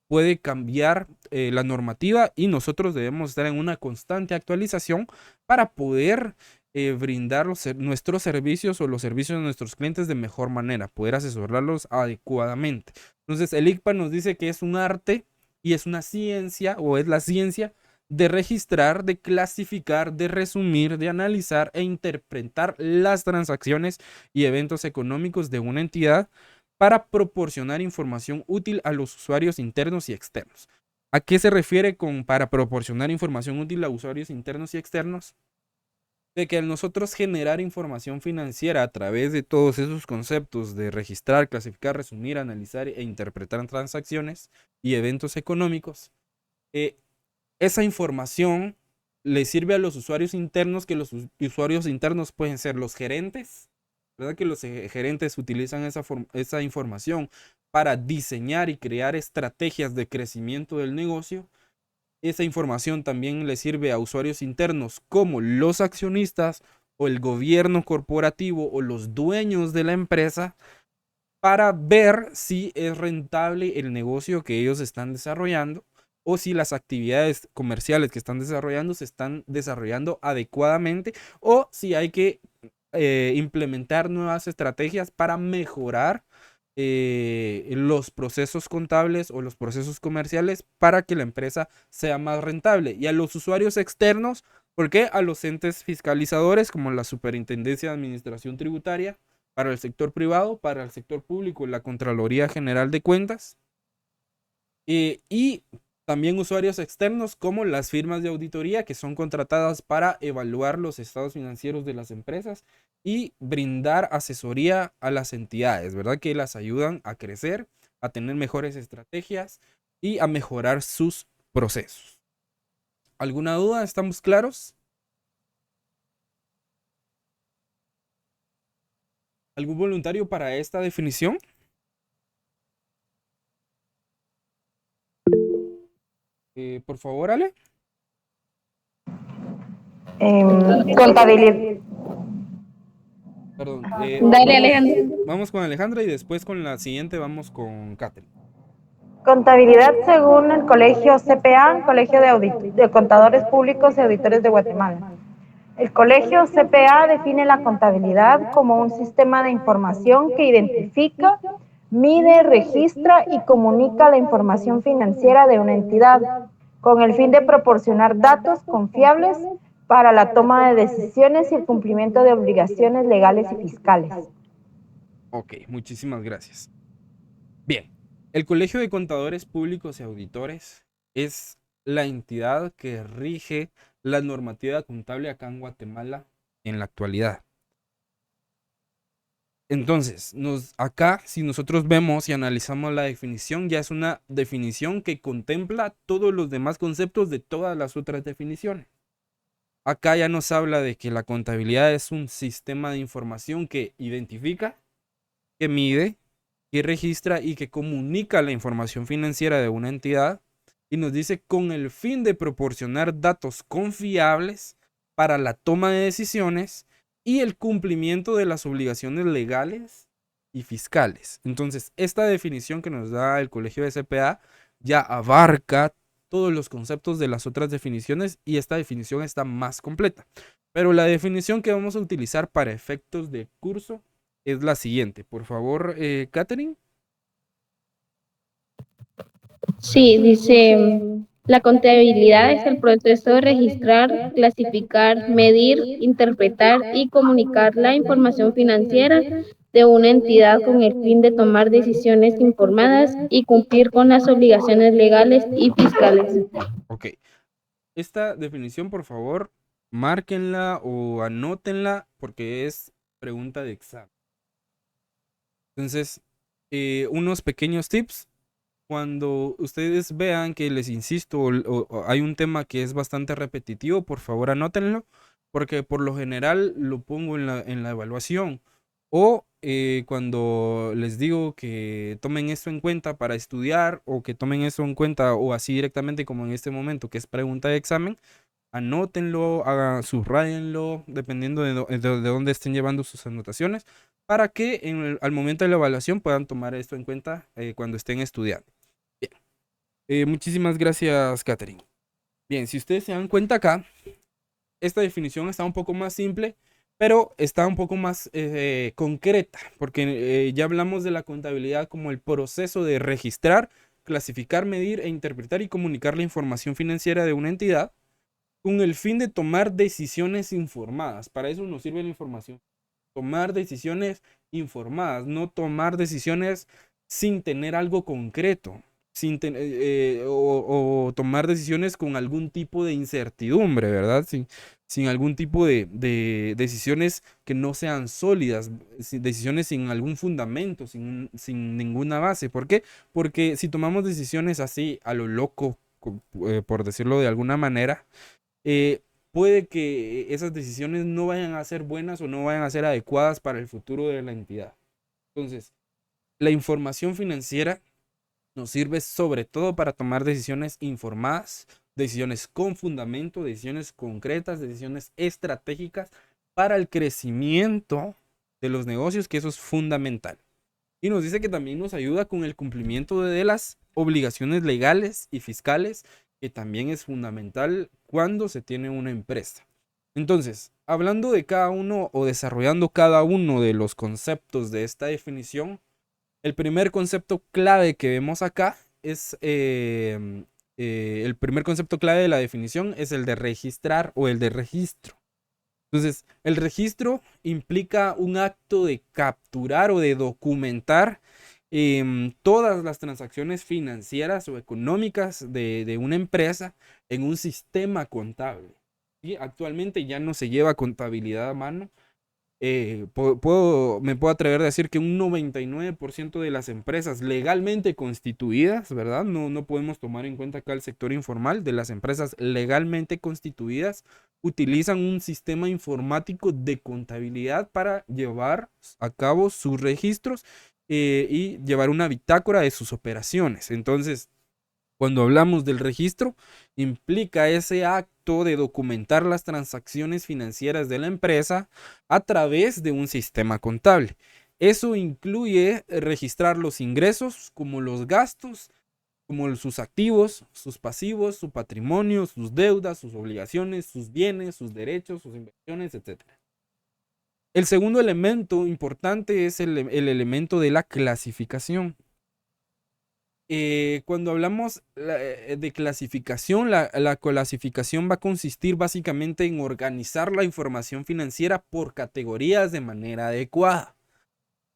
puede cambiar la normativa y nosotros debemos estar en una constante actualización para poder brindar nuestros servicios o los servicios de nuestros clientes de mejor manera, poder asesorarlos adecuadamente. Entonces el ICPA nos dice que es un arte y es una ciencia, o es la ciencia de registrar, de clasificar, de resumir, de analizar e interpretar las transacciones y eventos económicos de una entidad para proporcionar información útil a los usuarios internos y externos. ¿A qué se refiere con para proporcionar información útil a usuarios internos y externos? De que al nosotros generar información financiera a través de todos esos conceptos de registrar, clasificar, resumir, analizar e interpretar transacciones y eventos económicos, esa información le sirve a los usuarios internos, que los usuarios internos pueden ser los gerentes, ¿verdad? Que los gerentes utilizan esa información para diseñar y crear estrategias de crecimiento del negocio. Esa información también le sirve a usuarios internos como los accionistas o el gobierno corporativo o los dueños de la empresa para ver si es rentable el negocio que ellos están desarrollando o si las actividades comerciales que están desarrollando se están desarrollando adecuadamente o si hay que implementar nuevas estrategias para mejorar los procesos contables o los procesos comerciales para que la empresa sea más rentable. Y a los usuarios externos, ¿por qué? A los entes fiscalizadores como la Superintendencia de Administración Tributaria, para el sector privado, para el sector público, la Contraloría General de Cuentas, y también usuarios externos como las firmas de auditoría que son contratadas para evaluar los estados financieros de las empresas y brindar asesoría a las entidades, ¿verdad? Que las ayudan a crecer, a tener mejores estrategias y a mejorar sus procesos. ¿Alguna duda? ¿Estamos claros? ¿Algún voluntario para esta definición? Por favor, Ale. Contabilidad. Perdón. Dale, Alejandro. Vamos con Alejandra y después con la siguiente vamos con Catherine. Contabilidad según el colegio CPA, Colegio de Contadores Públicos y Auditores de Guatemala. El colegio CPA define la contabilidad como un sistema de información que identifica, mide, registra y comunica la información financiera de una entidad, con el fin de proporcionar datos confiables para la toma de decisiones y el cumplimiento de obligaciones legales y fiscales. Ok, muchísimas gracias. Bien, el Colegio de Contadores Públicos y Auditores es la entidad que rige la normativa contable acá en Guatemala en la actualidad. Entonces, acá, si nosotros vemos y analizamos la definición, ya es una definición que contempla todos los demás conceptos de todas las otras definiciones. Acá ya nos habla de que la contabilidad es un sistema de información que identifica, que mide, que registra y que comunica la información financiera de una entidad, y nos dice con el fin de proporcionar datos confiables para la toma de decisiones y el cumplimiento de las obligaciones legales y fiscales. Entonces, esta definición que nos da el Colegio de CPA ya abarca todos los conceptos de las otras definiciones y esta definición está más completa. Pero la definición que vamos a utilizar para efectos de curso es la siguiente. Por favor, Catherine. Sí, dice, la contabilidad es el proceso de registrar, clasificar, medir, interpretar y comunicar la información financiera de una entidad con el fin de tomar decisiones informadas y cumplir con las obligaciones legales y fiscales. Ok. Esta definición, por favor, márquenla o anótenla porque es pregunta de examen. Entonces, unos pequeños tips. Cuando ustedes vean que les insisto o hay un tema que es bastante repetitivo, por favor anótenlo, porque por lo general lo pongo en la evaluación. O cuando les digo que tomen esto en cuenta para estudiar o que tomen esto en cuenta o así directamente como en este momento que es pregunta de examen, anótenlo, subrayenlo, dependiendo de dónde estén llevando sus anotaciones, para que al momento de la evaluación puedan tomar esto en cuenta cuando estén estudiando. Bien. Muchísimas gracias, Catherine. Bien, si ustedes se dan cuenta acá, esta definición está un poco más simple, pero está un poco más concreta, porque ya hablamos de la contabilidad como el proceso de registrar, clasificar, medir e interpretar y comunicar la información financiera de una entidad con el fin de tomar decisiones informadas. Para eso nos sirve la información. Tomar decisiones informadas, no tomar decisiones sin tener algo concreto, o tomar decisiones con algún tipo de incertidumbre, ¿verdad? Sin algún tipo de decisiones que no sean sólidas, decisiones sin algún fundamento, sin ninguna base. ¿Por qué? Porque si tomamos decisiones así a lo loco, por decirlo de alguna manera, puede que esas decisiones no vayan a ser buenas o no vayan a ser adecuadas para el futuro de la entidad. Entonces, la información financiera nos sirve sobre todo para tomar decisiones informadas, decisiones con fundamento, decisiones concretas, decisiones estratégicas para el crecimiento de los negocios, que eso es fundamental. Y nos dice que también nos ayuda con el cumplimiento de las obligaciones legales y fiscales, que también es fundamental cuando se tiene una empresa. Entonces, hablando de cada uno o desarrollando cada uno de los conceptos de esta definición, el primer concepto clave que vemos acá es, el primer concepto clave de la definición es el de registrar o el de registro. Entonces, el registro implica un acto de capturar o de documentar todas las transacciones financieras o económicas de una empresa en un sistema contable. ¿Sí? Actualmente ya no se lleva contabilidad a mano. Me puedo atrever a decir que un 99% de las empresas legalmente constituidas, ¿verdad? No podemos tomar en cuenta acá el sector informal. De las empresas legalmente constituidas utilizan un sistema informático de contabilidad para llevar a cabo sus registros y llevar una bitácora de sus operaciones. Entonces, cuando hablamos del registro, implica ese acto de documentar las transacciones financieras de la empresa a través de un sistema contable. Eso incluye registrar los ingresos como los gastos, como sus activos, sus pasivos, su patrimonio, sus deudas, sus obligaciones, sus bienes, sus derechos, sus inversiones, etc. El segundo elemento importante es el elemento de la clasificación. Cuando hablamos de clasificación, la clasificación va a consistir básicamente en organizar la información financiera por categorías de manera adecuada.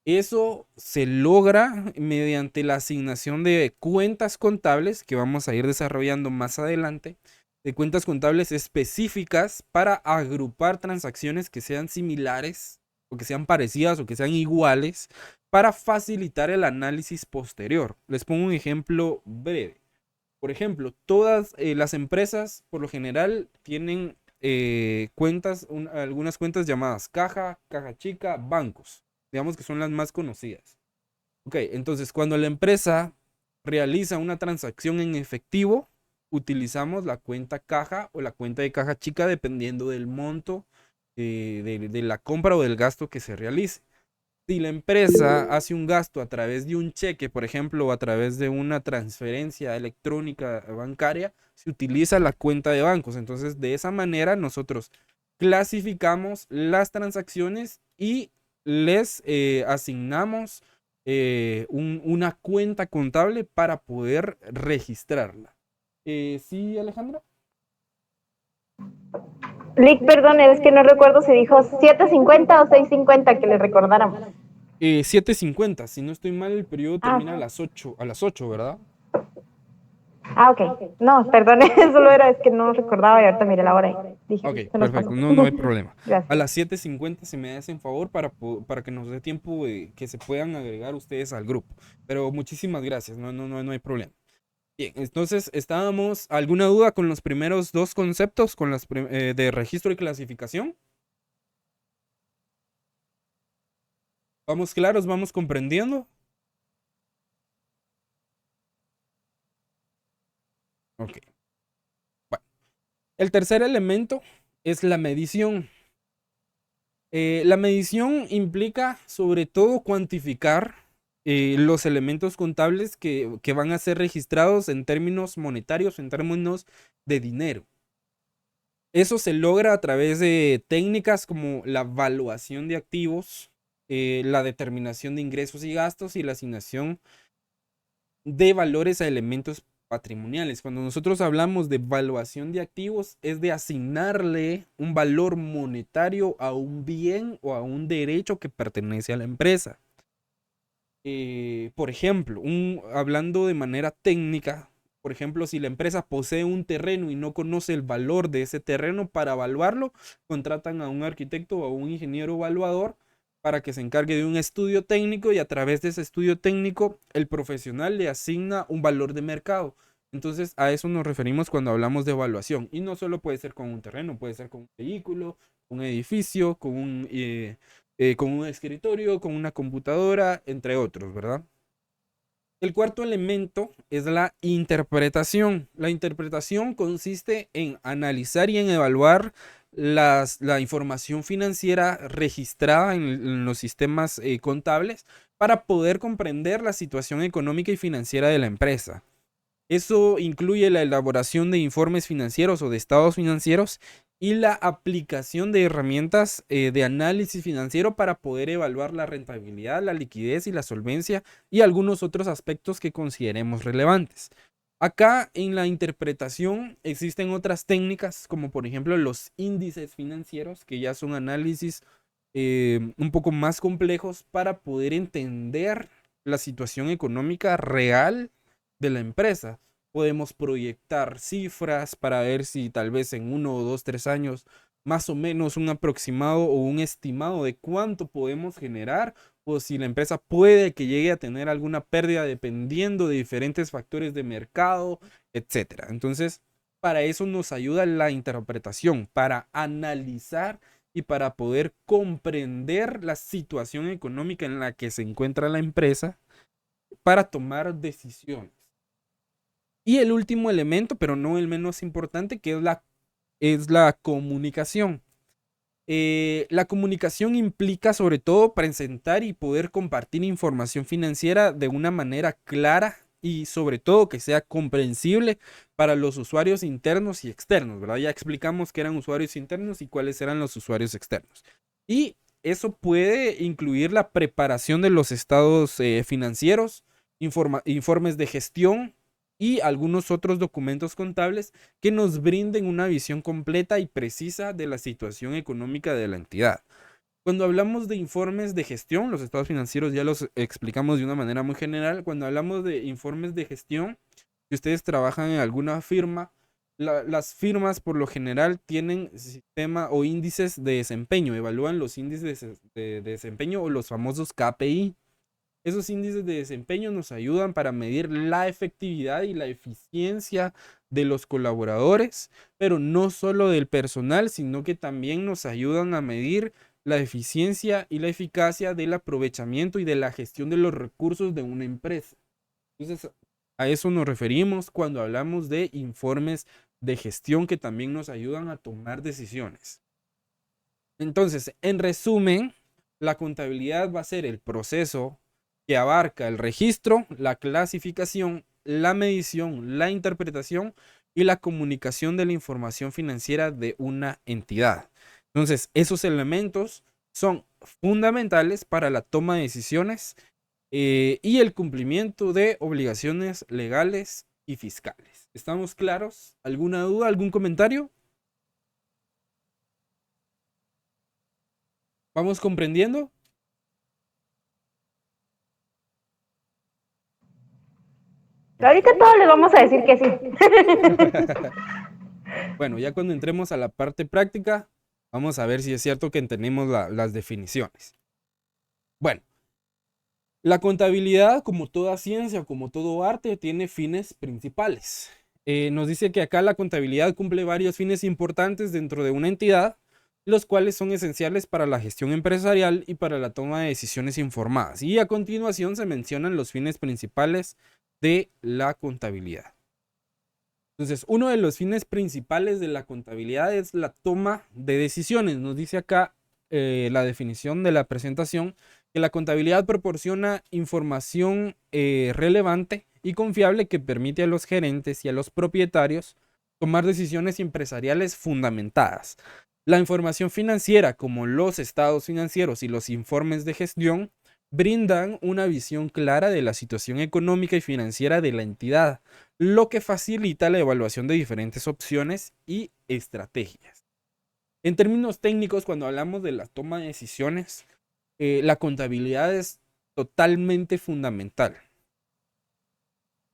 Eso se logra mediante la asignación de cuentas contables, que vamos a ir desarrollando más adelante, de cuentas contables específicas para agrupar transacciones que sean similares o que sean parecidas o que sean iguales, para facilitar el análisis posterior. Les pongo un ejemplo breve. Por ejemplo, todas las empresas por lo general tienen algunas cuentas llamadas caja, caja chica, bancos. Digamos que son las más conocidas. Ok, entonces cuando la empresa realiza una transacción en efectivo, utilizamos la cuenta caja o la cuenta de caja chica dependiendo del monto de la compra o del gasto que se realice. Si la empresa hace un gasto a través de un cheque, por ejemplo, o a través de una transferencia electrónica bancaria, se utiliza la cuenta de bancos. Entonces, de esa manera nosotros clasificamos las transacciones y les asignamos una cuenta contable para poder registrarla. ¿Sí, Alejandra? Lick, perdón, es que no recuerdo si dijo 7.50 o 6.50 que le recordáramos. 7:50, si no estoy mal, el periodo termina a las 8, ¿verdad? Ah, ok. No, perdón, solo era, es que no recordaba y ahorita miré la hora y dije, Ok, se nos perfecto, pasó. no hay problema. Gracias. A las 7:50 se me hacen favor para que nos dé tiempo de que se puedan agregar ustedes al grupo. Pero muchísimas gracias, no hay problema. Bien, entonces, ¿alguna duda con los primeros dos conceptos, con las de registro y clasificación? ¿Vamos claros? ¿Vamos comprendiendo? Ok. Bueno, el tercer elemento es la medición. La medición implica sobre todo cuantificar los elementos contables que van a ser registrados en términos monetarios, en términos de dinero. Eso se logra a través de técnicas como la evaluación de activos, la determinación de ingresos y gastos y la asignación de valores a elementos patrimoniales. Cuando nosotros hablamos de evaluación de activos, es de asignarle un valor monetario a un bien o a un derecho que pertenece a la empresa. Por ejemplo, hablando de manera técnica, por ejemplo, si la empresa posee un terreno y no conoce el valor de ese terreno, para evaluarlo, contratan a un arquitecto o a un ingeniero evaluador para que se encargue de un estudio técnico, y a través de ese estudio técnico el profesional le asigna un valor de mercado. Entonces a eso nos referimos cuando hablamos de evaluación, y no solo puede ser con un terreno, puede ser con un vehículo, un edificio, con un escritorio, con una computadora, entre otros, ¿verdad? El cuarto elemento es la interpretación. La interpretación consiste en analizar y en evaluar la información financiera registrada en los sistemas contables para poder comprender la situación económica y financiera de la empresa. Eso incluye la elaboración de informes financieros o de estados financieros y la aplicación de herramientas de análisis financiero para poder evaluar la rentabilidad, la liquidez y la solvencia y algunos otros aspectos que consideremos relevantes. Acá en la interpretación existen otras técnicas, como por ejemplo los índices financieros, que ya son análisis un poco más complejos para poder entender la situación económica real de la empresa. Podemos proyectar cifras para ver si tal vez en 1 o 2, 3 años, más o menos un aproximado o un estimado de cuánto podemos generar, o si la empresa puede que llegue a tener alguna pérdida dependiendo de diferentes factores de mercado, etc. Entonces, para eso nos ayuda la interpretación, para analizar y para poder comprender la situación económica en la que se encuentra la empresa para tomar decisiones. Y el último elemento, pero no el menos importante, que es la comunicación. La comunicación implica sobre todo presentar y poder compartir información financiera de una manera clara y sobre todo que sea comprensible para los usuarios internos y externos, ¿verdad? Ya explicamos qué eran usuarios internos y cuáles eran los usuarios externos. Y eso puede incluir la preparación de los estados financieros, informes de gestión y algunos otros documentos contables que nos brinden una visión completa y precisa de la situación económica de la entidad. Cuando hablamos de informes de gestión, los estados financieros ya los explicamos de una manera muy general. Cuando hablamos de informes de gestión, si ustedes trabajan en alguna firma, las firmas por lo general tienen sistema o índices de desempeño, evalúan los índices de desempeño o los famosos KPI. Esos índices de desempeño nos ayudan para medir la efectividad y la eficiencia de los colaboradores, pero no solo del personal, sino que también nos ayudan a medir la eficiencia y la eficacia del aprovechamiento y de la gestión de los recursos de una empresa. Entonces, a eso nos referimos cuando hablamos de informes de gestión que también nos ayudan a tomar decisiones. Entonces, en resumen, la contabilidad va a ser el proceso que abarca el registro, la clasificación, la medición, la interpretación y la comunicación de la información financiera de una entidad. Entonces, esos elementos son fundamentales para la toma de decisiones y el cumplimiento de obligaciones legales y fiscales. ¿Estamos claros? ¿Alguna duda? ¿Algún comentario? ¿Vamos comprendiendo? Ahorita todos les vamos a decir que sí. Bueno, ya cuando entremos a la parte práctica, vamos a ver si es cierto que entendemos las definiciones. Bueno, la contabilidad, como toda ciencia, como todo arte, tiene fines principales. Nos dice que acá la contabilidad cumple varios fines importantes dentro de una entidad, los cuales son esenciales para la gestión empresarial y para la toma de decisiones informadas. Y a continuación se mencionan los fines principales de la contabilidad. Entonces, uno de los fines principales de la contabilidad es la toma de decisiones. Nos dice acá la definición de la presentación que la contabilidad proporciona información relevante y confiable que permite a los gerentes y a los propietarios tomar decisiones empresariales fundamentadas. La información financiera, como los estados financieros y los informes de gestión, brindan una visión clara de la situación económica y financiera de la entidad, lo que facilita la evaluación de diferentes opciones y estrategias. En términos técnicos, cuando hablamos de la toma de decisiones, la contabilidad es totalmente fundamental.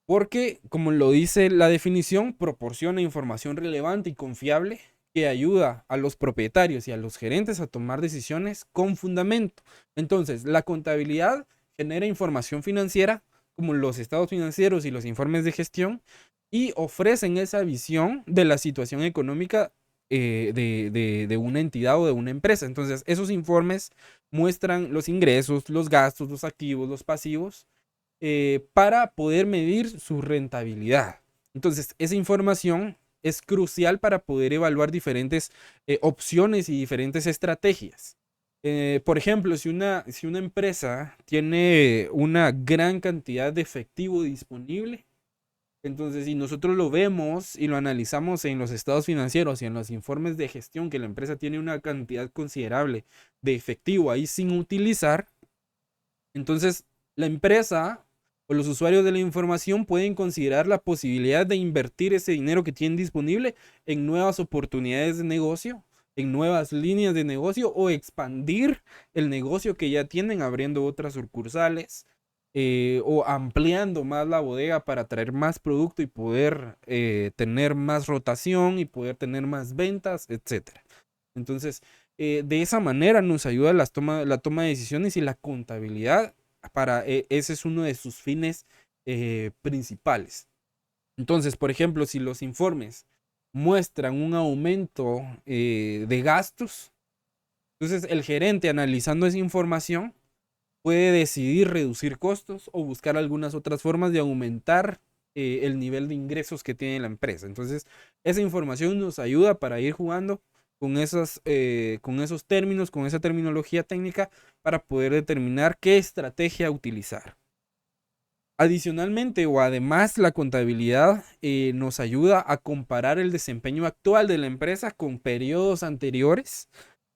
Porque, como lo dice la definición, proporciona información relevante y confiable que ayuda a los propietarios y a los gerentes a tomar decisiones con fundamento. Entonces, la contabilidad genera información financiera, como los estados financieros y los informes de gestión, y ofrecen esa visión de la situación económica de una entidad o de una empresa. Entonces, esos informes muestran los ingresos, los gastos, los activos, los pasivos, para poder medir su rentabilidad. Entonces, esa información es crucial para poder evaluar diferentes opciones y diferentes estrategias. Por ejemplo, si una empresa tiene una gran cantidad de efectivo disponible, entonces si nosotros lo vemos y lo analizamos en los estados financieros y en los informes de gestión, que la empresa tiene una cantidad considerable de efectivo ahí sin utilizar, entonces la empresa o los usuarios de la información pueden considerar la posibilidad de invertir ese dinero que tienen disponible en nuevas oportunidades de negocio, en nuevas líneas de negocio, o expandir el negocio que ya tienen abriendo otras sucursales, o ampliando más la bodega para traer más producto y poder tener más rotación y poder tener más ventas, etc. Entonces, de esa manera nos ayuda la toma de decisiones, y la contabilidad ese es uno de sus fines principales. Entonces, por ejemplo, si los informes muestran un aumento de gastos, entonces el gerente, analizando esa información, puede decidir reducir costos o buscar algunas otras formas de aumentar el nivel de ingresos que tiene la empresa. Entonces, esa información nos ayuda para ir jugando con esos términos, con esa terminología técnica, para poder determinar qué estrategia utilizar. Adicionalmente, o además, la contabilidad nos ayuda a comparar el desempeño actual de la empresa con periodos anteriores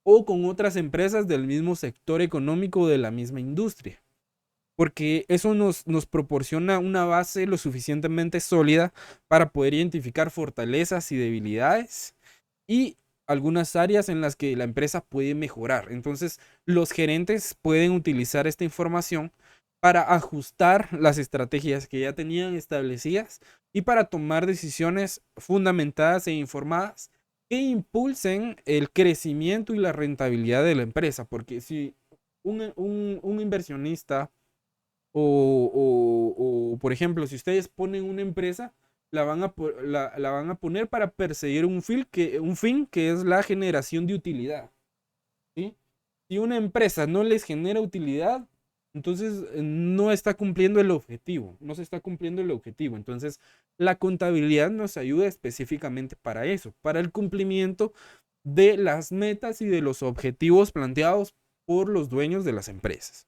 o con otras empresas del mismo sector económico o de la misma industria. Porque eso nos proporciona una base lo suficientemente sólida para poder identificar fortalezas y debilidades y algunas áreas en las que la empresa puede mejorar. Entonces, los gerentes pueden utilizar esta información para ajustar las estrategias que ya tenían establecidas y para tomar decisiones fundamentadas e informadas que impulsen el crecimiento y la rentabilidad de la empresa. Porque si un inversionista o, por ejemplo, si ustedes ponen una empresa, la van a poner para perseguir un fin que es la generación de utilidad, ¿sí? Si una empresa no les genera utilidad, entonces no está cumpliendo el objetivo, no se está cumpliendo el objetivo. Entonces, la contabilidad nos ayuda específicamente para eso, para el cumplimiento de las metas y de los objetivos planteados por los dueños de las empresas.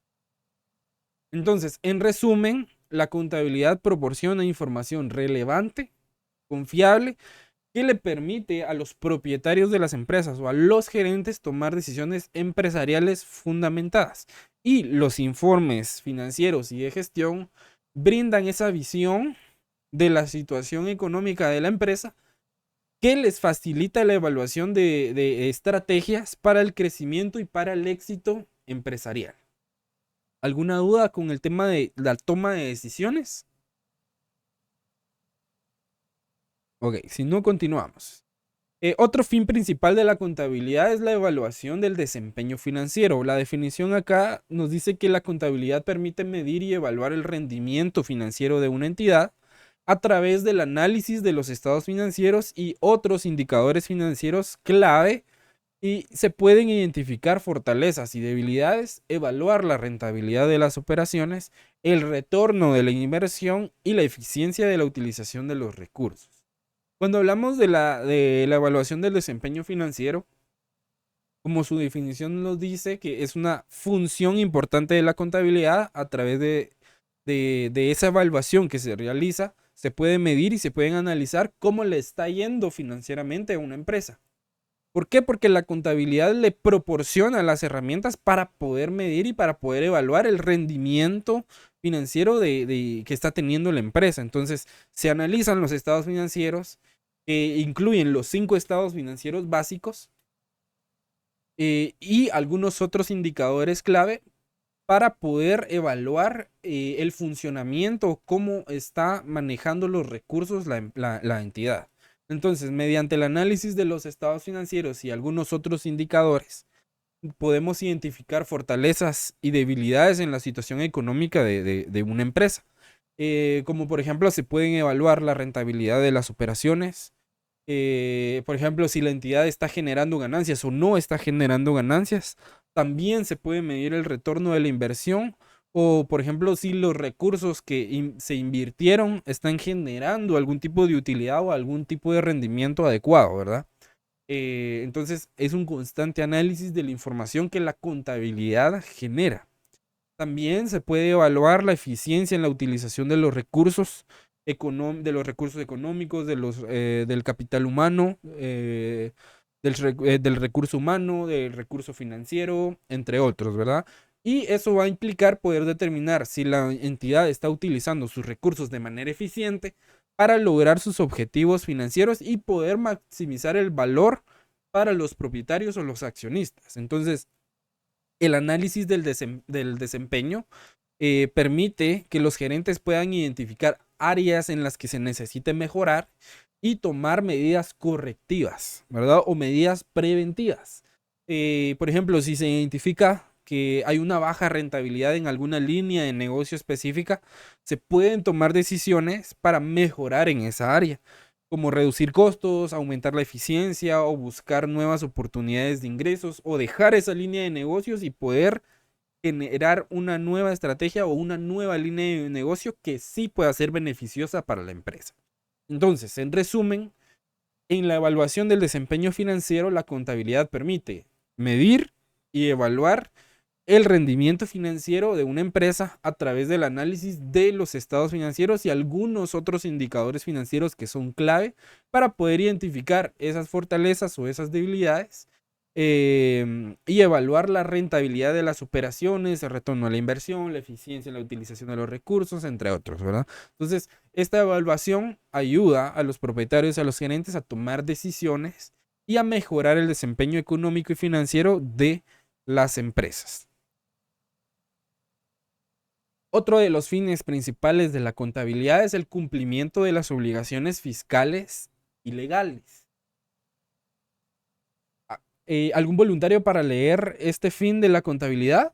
Entonces, en resumen, la contabilidad proporciona información relevante, confiable, que le permite a los propietarios de las empresas o a los gerentes tomar decisiones empresariales fundamentadas. Y los informes financieros y de gestión brindan esa visión de la situación económica de la empresa, que les facilita la evaluación de estrategias para el crecimiento y para el éxito empresarial. ¿Alguna duda con el tema de la toma de decisiones? Ok, si no, continuamos. Otro fin principal de la contabilidad es la evaluación del desempeño financiero. La definición acá nos dice que la contabilidad permite medir y evaluar el rendimiento financiero de una entidad a través del análisis de los estados financieros y otros indicadores financieros clave, y se pueden identificar fortalezas y debilidades, evaluar la rentabilidad de las operaciones, el retorno de la inversión y la eficiencia de la utilización de los recursos. Cuando hablamos de la evaluación del desempeño financiero, como su definición nos dice, que es una función importante de la contabilidad. A través de esa evaluación que se realiza, se puede medir y se pueden analizar cómo le está yendo financieramente a una empresa. ¿Por qué? Porque la contabilidad le proporciona las herramientas para poder medir y para poder evaluar el rendimiento financiero que está teniendo la empresa. Entonces, se analizan los estados financieros que incluyen los 5 estados financieros básicos y algunos otros indicadores clave para poder evaluar el funcionamiento, cómo está manejando los recursos la entidad. Entonces, mediante el análisis de los estados financieros y algunos otros indicadores, podemos identificar fortalezas y debilidades en la situación económica de una empresa. Como por ejemplo, se pueden evaluar la rentabilidad de las operaciones. Por ejemplo, si la entidad está generando ganancias o no está generando ganancias. También se puede medir el retorno de la inversión o, por ejemplo, si los recursos que se invirtieron están generando algún tipo de utilidad o algún tipo de rendimiento adecuado, ¿verdad? Entonces, es un constante análisis de la información que la contabilidad genera. También se puede evaluar la eficiencia en la utilización de los recursos económicos, del capital humano, del recurso humano, del recurso financiero, entre otros, ¿verdad? Y eso va a implicar poder determinar si la entidad está utilizando sus recursos de manera eficiente para lograr sus objetivos financieros y poder maximizar el valor para los propietarios o los accionistas. Entonces, el análisis del desempeño permite que los gerentes puedan identificar áreas en las que se necesite mejorar y tomar medidas correctivas, ¿verdad? O medidas preventivas. Por ejemplo, si se identifica que hay una baja rentabilidad en alguna línea de negocio específica, se pueden tomar decisiones para mejorar en esa área, como reducir costos, aumentar la eficiencia o buscar nuevas oportunidades de ingresos o dejar esa línea de negocios y poder generar una nueva estrategia o una nueva línea de negocio que sí pueda ser beneficiosa para la empresa. Entonces, en resumen, en la evaluación del desempeño financiero, la contabilidad permite medir y evaluar el rendimiento financiero de una empresa a través del análisis de los estados financieros y algunos otros indicadores financieros que son clave para poder identificar esas fortalezas o esas debilidades y evaluar la rentabilidad de las operaciones, el retorno a la inversión, la eficiencia en la utilización de los recursos, entre otros, ¿verdad? Entonces, esta evaluación ayuda a los propietarios y a los gerentes a tomar decisiones y a mejorar el desempeño económico y financiero de las empresas. Otro de los fines principales de la contabilidad es el cumplimiento de las obligaciones fiscales y legales. ¿Algún voluntario para leer este fin de la contabilidad?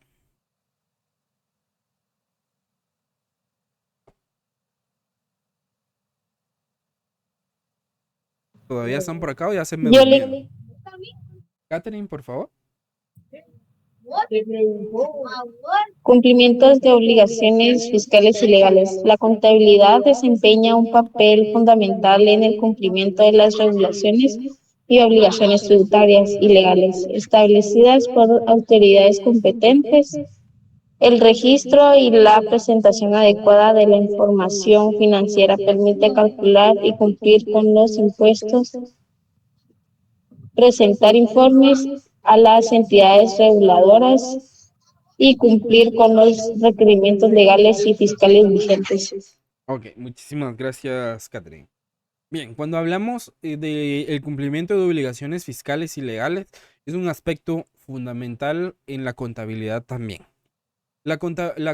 ¿Todavía están por acá o ya se me Yo durmieron? le Catherine, por favor. cumplimientos de obligaciones fiscales y legales. La contabilidad desempeña un papel fundamental en el cumplimiento de las regulaciones y obligaciones tributarias y legales establecidas por autoridades competentes. El registro y la presentación adecuada de la información financiera permite calcular y cumplir con los impuestos, presentar informes a las entidades reguladoras y cumplir con los requerimientos legales y fiscales vigentes. Ok, muchísimas gracias, Catherine. Bien, cuando hablamos del cumplimiento de obligaciones fiscales y legales, es un aspecto fundamental en la contabilidad también. La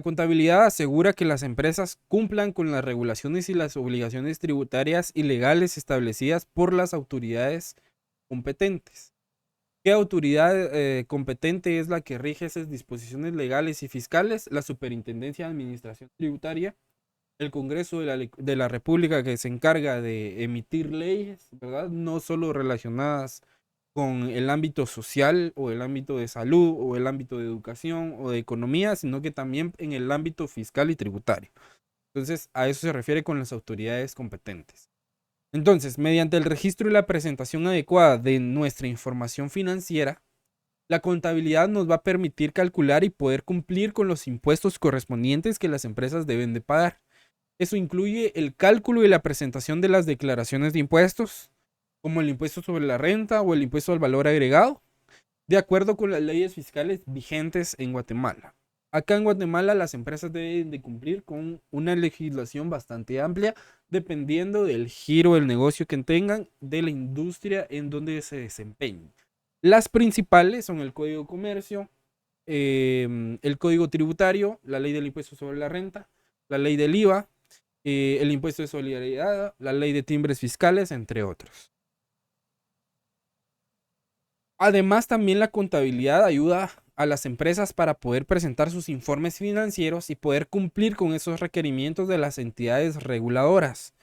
contabilidad asegura que las empresas cumplan con las regulaciones y las obligaciones tributarias y legales establecidas por las autoridades competentes. ¿Qué autoridad competente es la que rige esas disposiciones legales y fiscales? La Superintendencia de Administración Tributaria, el Congreso de la República, que se encarga de emitir leyes, ¿verdad? No solo relacionadas con el ámbito social o el ámbito de salud o el ámbito de educación o de economía, sino que también en el ámbito fiscal y tributario. Entonces, a eso se refiere con las autoridades competentes. Entonces, mediante el registro y la presentación adecuada de nuestra información financiera, la contabilidad nos va a permitir calcular y poder cumplir con los impuestos correspondientes que las empresas deben de pagar. Eso incluye el cálculo y la presentación de las declaraciones de impuestos, como el impuesto sobre la renta o el impuesto al valor agregado, de acuerdo con las leyes fiscales vigentes en Guatemala. Acá en Guatemala las empresas deben de cumplir con una legislación bastante amplia, dependiendo del giro del negocio que tengan, de la industria en donde se desempeñen. Las principales son el Código de Comercio, el Código Tributario, la Ley del Impuesto sobre la Renta, la Ley del IVA, el Impuesto de Solidaridad, la Ley de Timbres Fiscales, entre otros. Además, también la contabilidad ayuda a las empresas para poder presentar sus informes financieros y poder cumplir con esos requerimientos de las entidades reguladoras.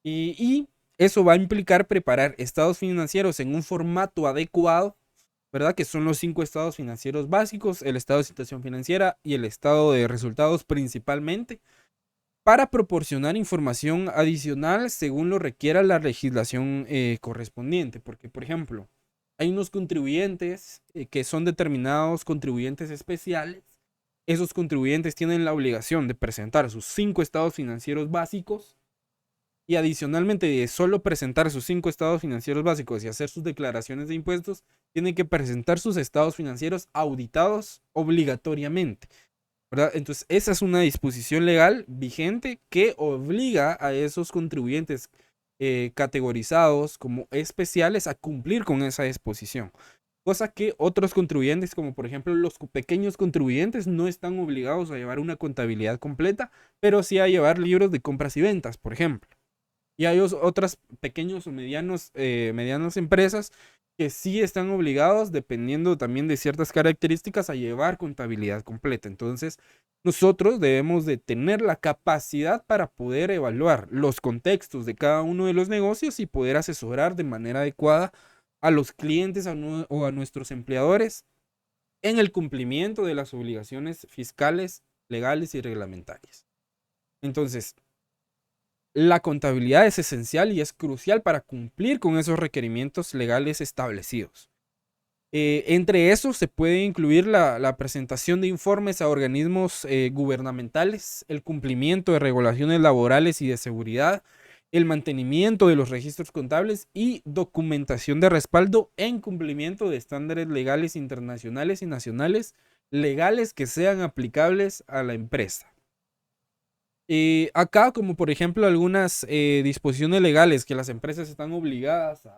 Y eso va a implicar preparar estados financieros en un formato adecuado, ¿verdad? Que son los 5 estados financieros básicos, el estado de situación financiera y el estado de resultados principalmente, para proporcionar información adicional según lo requiera la legislación correspondiente. Porque, por ejemplo, hay unos contribuyentes que son determinados contribuyentes especiales. Esos contribuyentes tienen la obligación de presentar sus 5 estados financieros básicos y adicionalmente de solo presentar sus 5 estados financieros básicos y hacer sus declaraciones de impuestos, tienen que presentar sus estados financieros auditados obligatoriamente, ¿verdad? Entonces, esa es una disposición legal vigente que obliga a esos contribuyentes categorizados como especiales a cumplir con esa disposición. Cosa que otros contribuyentes, como por ejemplo los pequeños contribuyentes, no están obligados a llevar una contabilidad completa, pero sí a llevar libros de compras y ventas, por ejemplo. Y hay otras pequeños o medianas empresas que sí están obligados, dependiendo también de ciertas características, a llevar contabilidad completa. Entonces, nosotros debemos de tener la capacidad para poder evaluar los contextos de cada uno de los negocios y poder asesorar de manera adecuada a los clientes o a nuestros empleadores en el cumplimiento de las obligaciones fiscales, legales y reglamentarias. Entonces, la contabilidad es esencial y es crucial para cumplir con esos requerimientos legales establecidos. Entre esos se puede incluir la presentación de informes a organismos gubernamentales, el cumplimiento de regulaciones laborales y de seguridad, el mantenimiento de los registros contables y documentación de respaldo en cumplimiento de estándares legales internacionales y nacionales legales que sean aplicables a la empresa. Acá, como por ejemplo algunas disposiciones legales que las empresas están obligadas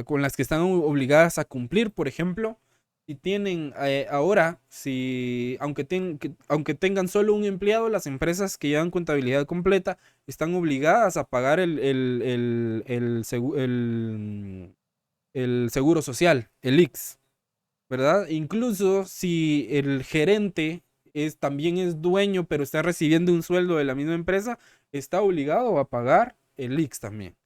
con las que están obligadas a cumplir, por ejemplo, si tienen ahora, aunque tengan solo un empleado, las empresas que llevan contabilidad completa están obligadas a pagar el seguro social, el IX, ¿verdad? Incluso si el gerente también es dueño, pero está recibiendo un sueldo de la misma empresa, está obligado a pagar el IX también.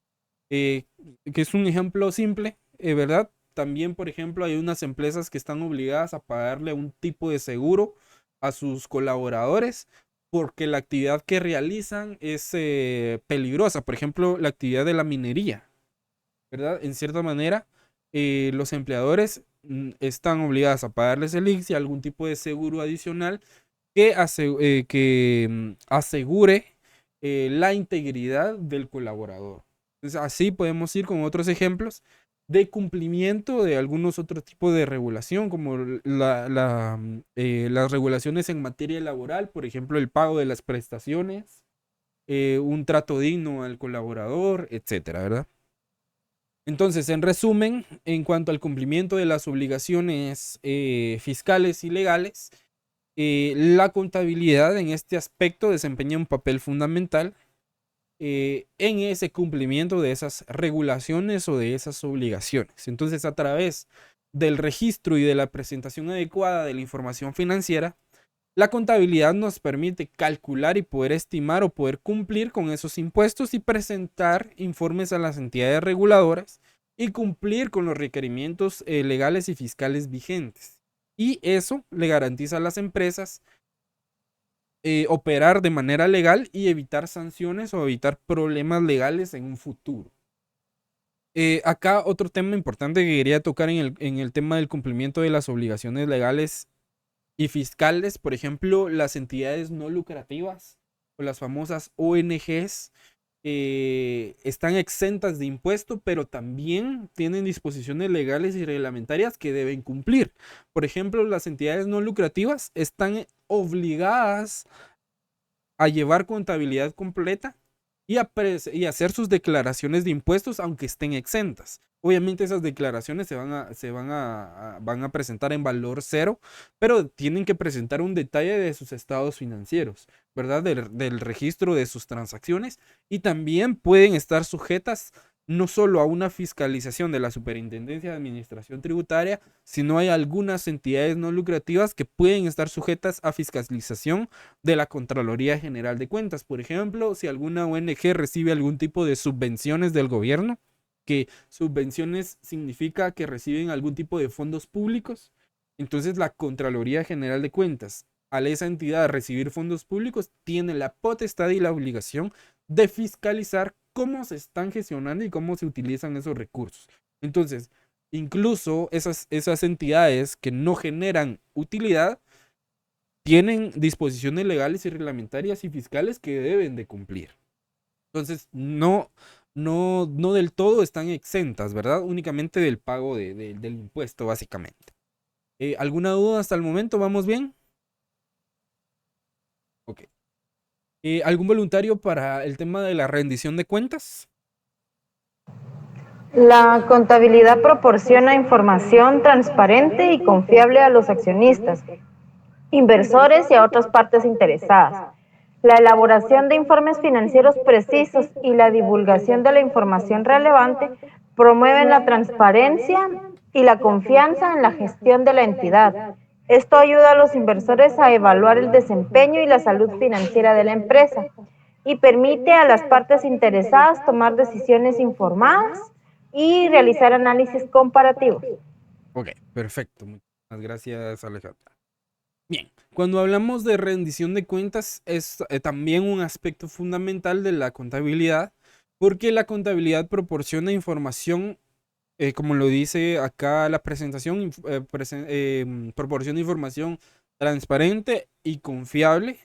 Que es un ejemplo simple, ¿verdad? También, por ejemplo, hay unas empresas que están obligadas a pagarle un tipo de seguro a sus colaboradores porque la actividad que realizan es peligrosa. Por ejemplo, la actividad de la minería, ¿verdad? En cierta manera, los empleadores están obligados a pagarles el IX y algún tipo de seguro adicional que asegure la integridad del colaborador. Entonces, así podemos ir con otros ejemplos de cumplimiento de algunos otros tipos de regulación, como las regulaciones en materia laboral, por ejemplo, el pago de las prestaciones, un trato digno al colaborador, etcétera, ¿verdad? Entonces, en resumen, en cuanto al cumplimiento de las obligaciones fiscales y legales, la contabilidad en este aspecto desempeña un papel fundamental en ese cumplimiento de esas regulaciones o de esas obligaciones. Entonces, a través del registro y de la presentación adecuada de la información financiera, la contabilidad nos permite calcular y poder estimar o poder cumplir con esos impuestos y presentar informes a las entidades reguladoras y cumplir con los requerimientos legales y fiscales vigentes. Y eso le garantiza a las empresas operar de manera legal y evitar sanciones o evitar problemas legales en un futuro. Acá otro tema importante que quería tocar en el tema del cumplimiento de las obligaciones legales y fiscales, por ejemplo, las entidades no lucrativas o las famosas ONGs están exentas de impuesto, pero también tienen disposiciones legales y reglamentarias que deben cumplir. Por ejemplo, las entidades no lucrativas están obligadas a llevar contabilidad completa y y hacer sus declaraciones de impuestos aunque estén exentas. Obviamente esas declaraciones van a presentar en valor cero, pero tienen que presentar un detalle de sus estados financieros, ¿verdad? Del registro de sus transacciones, y también pueden estar sujetas no solo a una fiscalización de la Superintendencia de Administración Tributaria, sino hay algunas entidades no lucrativas que pueden estar sujetas a fiscalización de la Contraloría General de Cuentas. Por ejemplo, si alguna ONG recibe algún tipo de subvenciones del gobierno, que subvenciones significa que reciben algún tipo de fondos públicos, entonces la Contraloría General de Cuentas, al esa entidad recibir fondos públicos, tiene la potestad y la obligación de fiscalizar cómo se están gestionando y cómo se utilizan esos recursos. Entonces, incluso esas entidades que no generan utilidad tienen disposiciones legales y reglamentarias y fiscales que deben de cumplir. Entonces, no del todo están exentas, ¿verdad? Únicamente del pago del impuesto, básicamente. ¿Alguna duda hasta el momento? ¿Vamos bien? Ok. ¿Algún voluntario para el tema de la rendición de cuentas? La contabilidad proporciona información transparente y confiable a los accionistas, inversores y a otras partes interesadas. La elaboración de informes financieros precisos y la divulgación de la información relevante promueven la transparencia y la confianza en la gestión de la entidad. Esto ayuda a los inversores a evaluar el desempeño y la salud financiera de la empresa y permite a las partes interesadas tomar decisiones informadas y realizar análisis comparativos. Ok, perfecto. Muchas gracias, Alejandra. Bien, cuando hablamos de rendición de cuentas es también un aspecto fundamental de la contabilidad, porque la contabilidad proporciona información, como lo dice acá la presentación, proporciona información transparente y confiable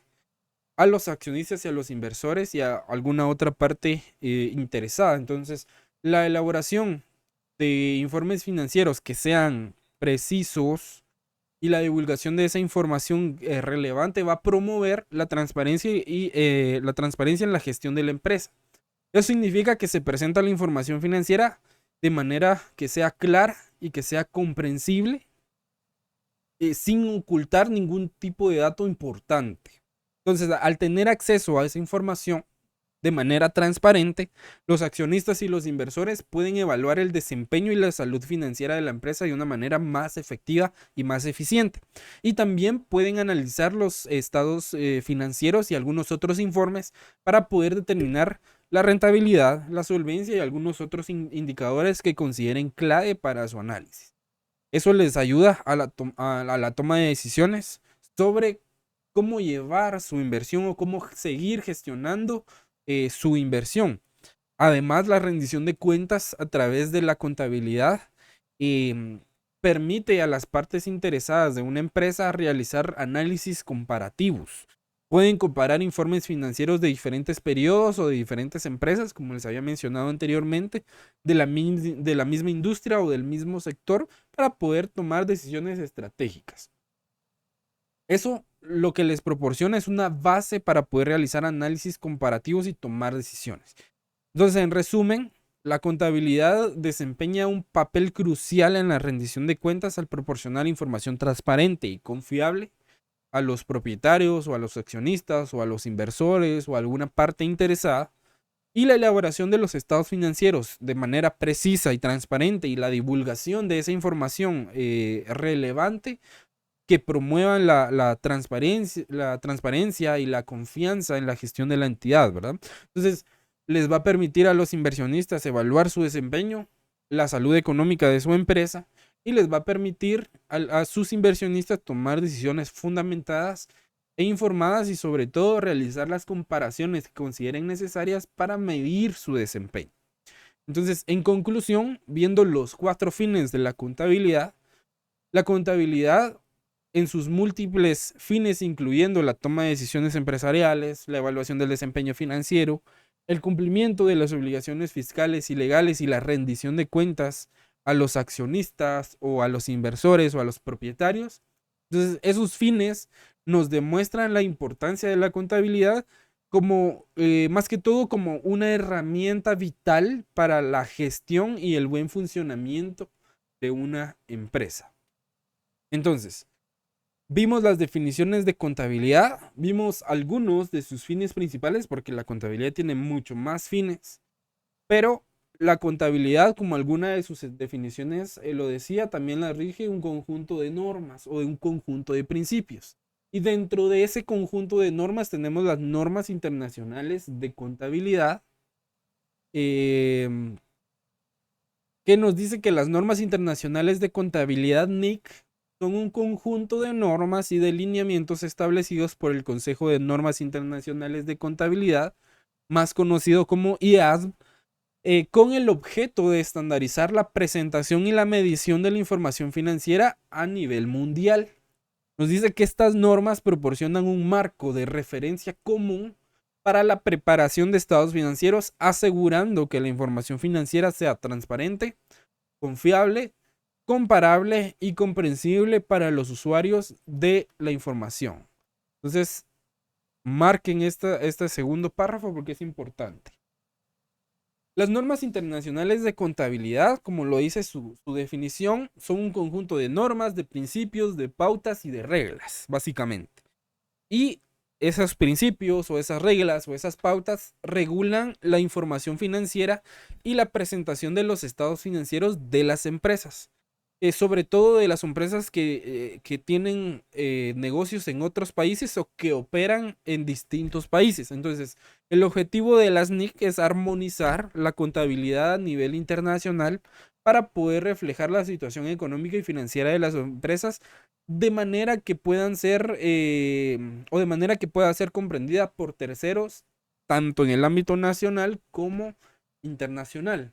a los accionistas y a los inversores y a alguna otra parte interesada. Entonces, la elaboración de informes financieros que sean precisos y la divulgación de esa información relevante va a promover la transparencia y la transparencia en la gestión de la empresa. Eso significa que se presenta la información financiera de manera que sea clara y que sea comprensible, sin ocultar ningún tipo de dato importante. Entonces, al tener acceso a esa información de manera transparente, los accionistas y los inversores pueden evaluar el desempeño y la salud financiera de la empresa de una manera más efectiva y más eficiente. Y también pueden analizar los estados financieros y algunos otros informes para poder determinar la rentabilidad, la solvencia y algunos otros indicadores que consideren clave para su análisis. Eso les ayuda a la toma de decisiones sobre cómo llevar su inversión o cómo seguir gestionando su inversión. Además, la rendición de cuentas a través de la contabilidad permite a las partes interesadas de una empresa realizar análisis comparativos. Pueden comparar informes financieros de diferentes periodos o de diferentes empresas, como les había mencionado anteriormente, de la misma industria o del mismo sector, para poder tomar decisiones estratégicas. Eso lo que les proporciona es una base para poder realizar análisis comparativos y tomar decisiones. Entonces, en resumen, la contabilidad desempeña un papel crucial en la rendición de cuentas al proporcionar información transparente y confiable a los propietarios o a los accionistas o a los inversores o a alguna parte interesada, y la elaboración de los estados financieros de manera precisa y transparente y la divulgación de esa información relevante que promuevan la transparencia y la confianza en la gestión de la entidad, ¿verdad? Entonces, les va a permitir a los inversionistas evaluar su desempeño, la salud económica de su empresa, y les va a permitir a sus inversionistas tomar decisiones fundamentadas e informadas y sobre todo realizar las comparaciones que consideren necesarias para medir su desempeño. Entonces, en conclusión, viendo los 4 fines de la contabilidad en sus múltiples fines, incluyendo la toma de decisiones empresariales, la evaluación del desempeño financiero, el cumplimiento de las obligaciones fiscales y legales y la rendición de cuentas a los accionistas o a los inversores o a los propietarios. Entonces, esos fines nos demuestran la importancia de la contabilidad como, más que todo, como una herramienta vital para la gestión y el buen funcionamiento de una empresa. Entonces, vimos las definiciones de contabilidad, vimos algunos de sus fines principales, porque la contabilidad tiene mucho más fines, pero la contabilidad, como alguna de sus definiciones lo decía, también la rige un conjunto de normas o un conjunto de principios. Y dentro de ese conjunto de normas tenemos las normas internacionales de contabilidad, que nos dice que las normas internacionales de contabilidad NIC son un conjunto de normas y de lineamientos establecidos por el Consejo de Normas Internacionales de Contabilidad, más conocido como IASB, con el objeto de estandarizar la presentación y la medición de la información financiera a nivel mundial. Nos dice que estas normas proporcionan un marco de referencia común para la preparación de estados financieros, asegurando que la información financiera sea transparente, confiable, comparable y comprensible para los usuarios de la información. Entonces, marquen este segundo párrafo porque es importante. Las normas internacionales de contabilidad, como lo dice su definición, son un conjunto de normas, de principios, de pautas y de reglas, básicamente. Y esos principios o esas reglas o esas pautas regulan la información financiera y la presentación de los estados financieros de las empresas. Sobre todo de las empresas que tienen negocios en otros países o que operan en distintos países. Entonces, el objetivo de las NIC es armonizar la contabilidad a nivel internacional para poder reflejar la situación económica y financiera de las empresas de manera que puedan ser o de manera que pueda ser comprendida por terceros, tanto en el ámbito nacional como internacional.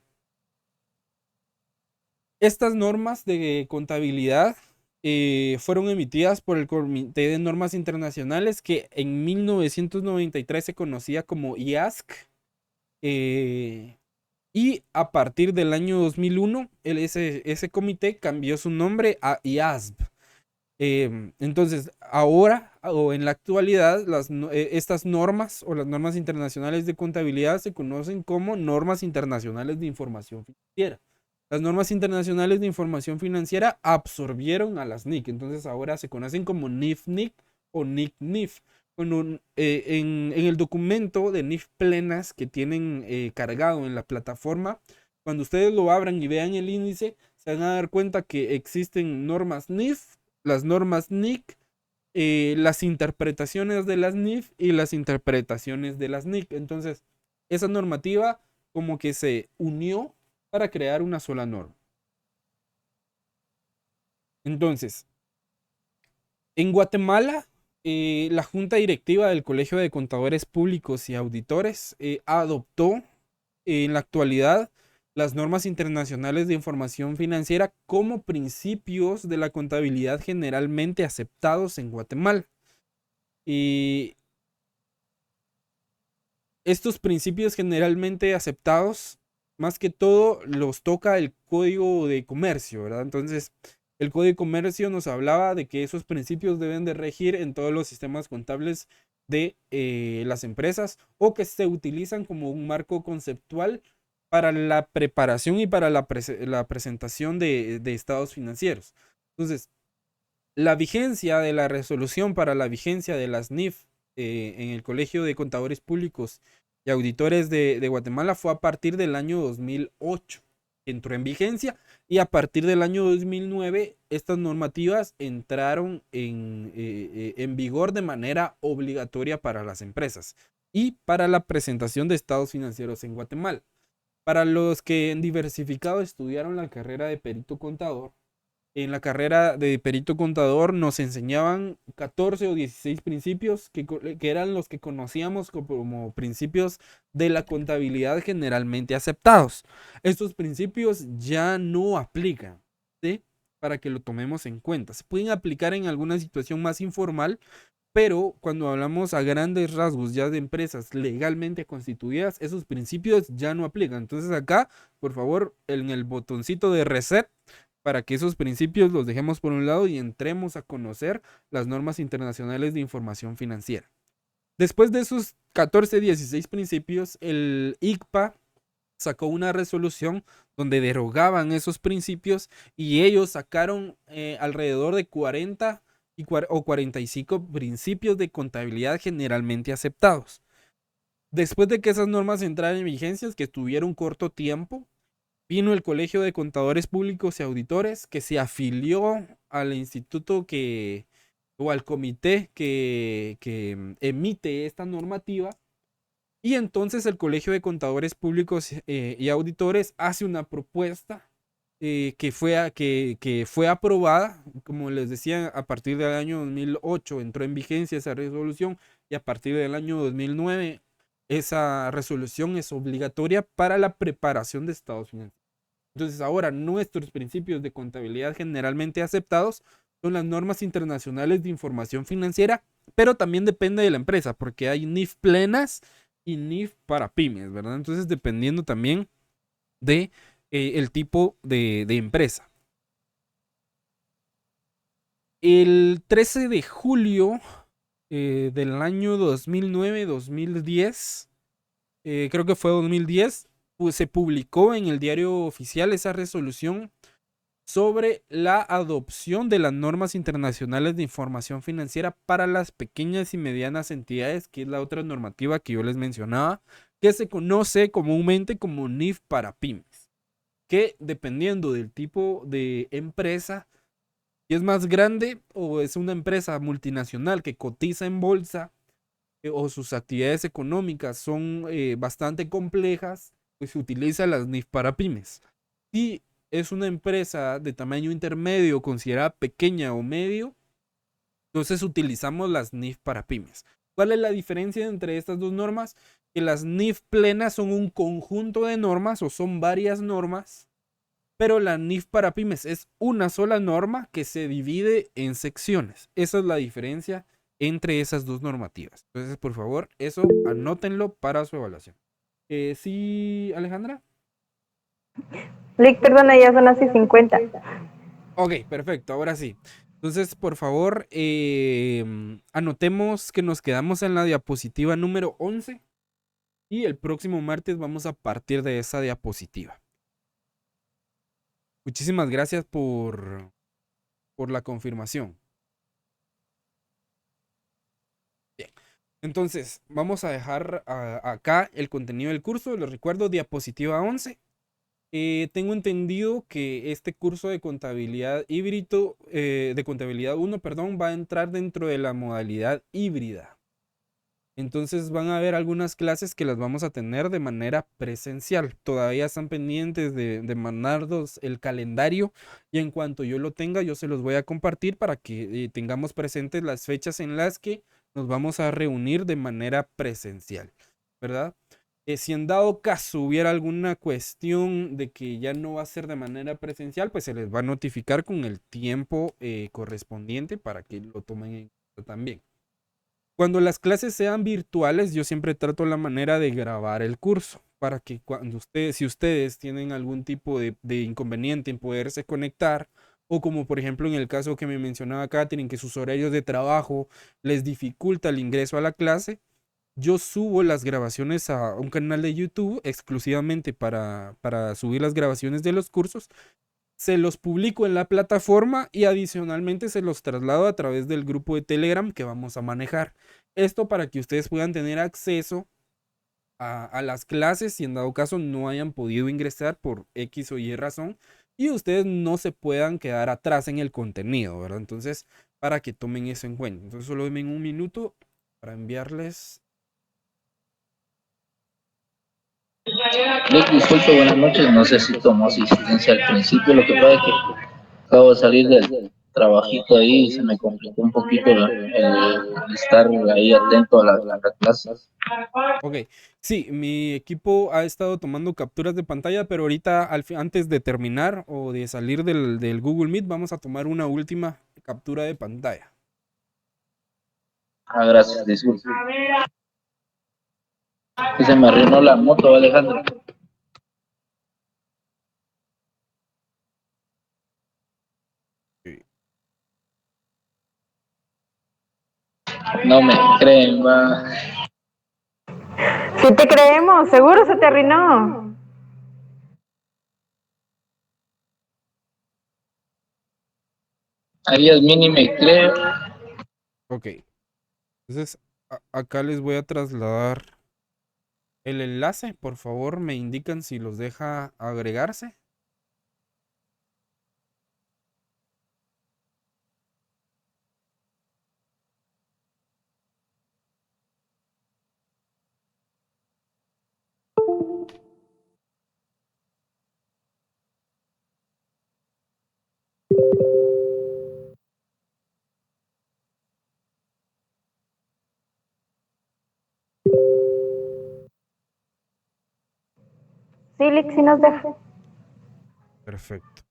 Estas normas de contabilidad fueron emitidas por el Comité de Normas Internacionales, que en 1993 se conocía como IASC, y a partir del año 2001 ese comité cambió su nombre a IASB. Entonces, ahora o en la actualidad, estas normas o las normas internacionales de contabilidad se conocen como normas internacionales de información financiera. Las normas internacionales de información financiera absorbieron a las NIC, entonces ahora se conocen como NIF-NIC o NIC-NIF. En el documento de NIF plenas que tienen cargado en la plataforma, cuando ustedes lo abran y vean el índice, se van a dar cuenta que existen normas NIF, las normas NIC, las interpretaciones de las NIF y las interpretaciones de las NIC. Entonces, esa normativa como que se unió para crear una sola norma. Entonces, en Guatemala, la Junta Directiva del Colegio de Contadores Públicos y Auditores adoptó en la actualidad las normas internacionales de información financiera como principios de la contabilidad generalmente aceptados en Guatemala. Y estos principios generalmente aceptados, más que todo, los toca el Código de Comercio, ¿verdad? Entonces, el Código de Comercio nos hablaba de que esos principios deben de regir en todos los sistemas contables de las empresas, o que se utilizan como un marco conceptual para la preparación y para la presentación de estados financieros. Entonces, la vigencia de la resolución para la vigencia de las NIF en el Colegio de Contadores Públicos y Auditores de Guatemala fue a partir del año 2008. Entró en vigencia, y a partir del año 2009 estas normativas entraron en vigor de manera obligatoria para las empresas y para la presentación de estados financieros en Guatemala. Para los que en diversificado estudiaron la carrera de perito contador, en la carrera de perito contador nos enseñaban 14 o 16 principios que eran los que conocíamos como principios de la contabilidad generalmente aceptados. Estos principios ya no aplican, ¿sí? Para que lo tomemos en cuenta. Se pueden aplicar en alguna situación más informal, Pero cuando hablamos a grandes rasgos ya de empresas legalmente constituidas, esos principios ya no aplican. Entonces acá, por favor, en el botoncito de reset, para que esos principios los dejemos por un lado y entremos a conocer las normas internacionales de información financiera. Después de esos 14, 16 principios, el ICPA sacó una resolución donde derogaban esos principios y ellos sacaron alrededor de 40 o 45 principios de contabilidad generalmente aceptados. Después de que esas normas entraran en vigencia, que tuvieron corto tiempo, vino el Colegio de Contadores Públicos y Auditores, que se afilió al instituto o al comité que emite esta normativa. Y entonces el Colegio de Contadores Públicos y Auditores hace una propuesta que fue aprobada. Como les decía, a partir del año 2008 entró en vigencia esa resolución y a partir del año 2009 esa resolución es obligatoria para la preparación de estados financieros. Entonces ahora nuestros principios de contabilidad generalmente aceptados son las normas internacionales de información financiera, pero también depende de la empresa, porque hay NIF plenas y NIF para pymes, ¿verdad? Entonces dependiendo también de el tipo de empresa. El 13 de julio del año 2009-2010, creo que fue 2010, pues se publicó en el diario oficial esa resolución sobre la adopción de las normas internacionales de información financiera para las pequeñas y medianas entidades, que es la otra normativa que yo les mencionaba, que se conoce comúnmente como NIF para pymes, que dependiendo del tipo de empresa, si es más grande o es una empresa multinacional que cotiza en bolsa o sus actividades económicas son bastante complejas, pues se utiliza las NIF para pymes. Si es una empresa de tamaño intermedio, considerada pequeña o medio, entonces utilizamos las NIF para pymes. ¿Cuál es la diferencia entre estas dos normas? Que las NIF plenas son un conjunto de normas o son varias normas, pero la NIF para pymes es una sola norma que se divide en secciones. Esa es la diferencia entre esas dos normativas. Entonces, por favor, eso anótenlo para su evaluación. ¿Sí, Alejandra? Lick, perdona, ya son las 50. Ok, perfecto, ahora sí. Entonces, por favor, anotemos que nos quedamos en la diapositiva número 11 y el próximo martes vamos a partir de esa diapositiva. Muchísimas gracias por la confirmación. Bien, entonces vamos a dejar acá el contenido del curso. Les recuerdo, diapositiva 11. Tengo entendido que este curso de contabilidad híbrido, de contabilidad 1, perdón, va a entrar dentro de la modalidad híbrida. Entonces van a haber algunas clases que las vamos a tener de manera presencial. Todavía están pendientes de mandarnos el calendario y en cuanto yo lo tenga, yo se los voy a compartir para que tengamos presentes las fechas en las que nos vamos a reunir de manera presencial, ¿verdad? Si en dado caso hubiera alguna cuestión de que ya no va a ser de manera presencial, pues se les va a notificar con el tiempo correspondiente para que lo tomen en cuenta también. Cuando las clases sean virtuales, yo siempre trato la manera de grabar el curso para que si ustedes tienen algún tipo de inconveniente en poderse conectar, o como por ejemplo en el caso que me mencionaba Katherine, que sus horarios de trabajo les dificulta el ingreso a la clase, yo subo las grabaciones a un canal de YouTube exclusivamente para subir las grabaciones de los cursos. Se los publico en la plataforma y adicionalmente se los traslado a través del grupo de Telegram que vamos a manejar. Esto para que ustedes puedan tener acceso a las clases si en dado caso no hayan podido ingresar por X o Y razón y ustedes no se puedan quedar atrás en el contenido, ¿verdad? Entonces, para que tomen eso en cuenta. Entonces, solo denme un minuto para enviarles. Nick, disculpe, buenas noches. No sé si tomó asistencia al principio. Lo que pasa es que acabo de salir del trabajito ahí y se me complicó un poquito el estar ahí atento a las clases. Ok, sí, mi equipo ha estado tomando capturas de pantalla, pero ahorita antes de terminar o de salir del Google Meet, vamos a tomar una última captura de pantalla. Ah, gracias, disculpe. Que se me arruinó la moto, Alejandro. No me creen, va. Si te creemos, seguro se te arruinó. Ahí Yasmini me cree. Ok. Entonces, acá les voy a trasladar el enlace. Por favor, me indican si los deja agregarse. Sí, Lick, sí nos deja. Perfecto.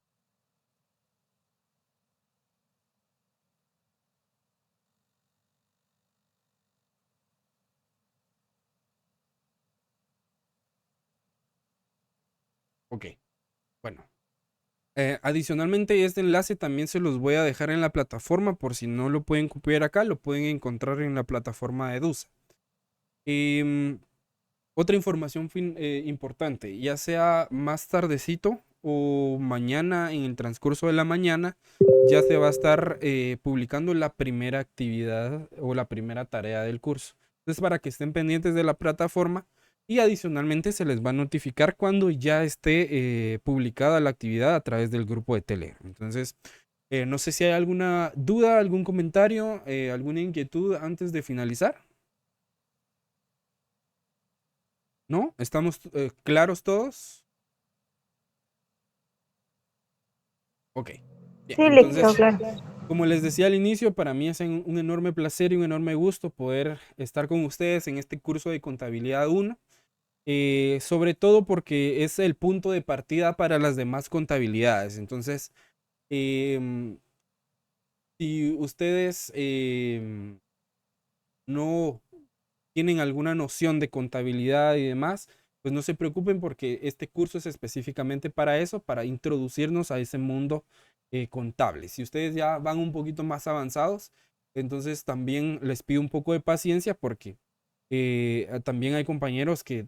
Ok. Bueno. Adicionalmente, este enlace también se los voy a dejar en la plataforma por si no lo pueden copiar acá, lo pueden encontrar en la plataforma de Edusa. Otra información importante, ya sea más tardecito o mañana en el transcurso de la mañana, ya se va a estar publicando la primera actividad o la primera tarea del curso. Entonces, para que estén pendientes de la plataforma y adicionalmente se les va a notificar cuando ya esté publicada la actividad a través del grupo de Telegram. Entonces, no sé si hay alguna duda, algún comentario, alguna inquietud antes de finalizar. ¿No? ¿Estamos claros todos? Ok. Bien, Sí, Lick, entonces, quedó claro. como les decía al inicio, para mí es un enorme placer y un enorme gusto poder estar con ustedes en este curso de Contabilidad 1, sobre todo porque es el punto de partida para las demás contabilidades. Entonces, em, si ustedes no tienen alguna noción de contabilidad y demás, pues no se preocupen porque este curso es específicamente para eso, para introducirnos a ese mundo contable. Si ustedes ya van un poquito más avanzados, entonces también les pido un poco de paciencia porque también hay compañeros que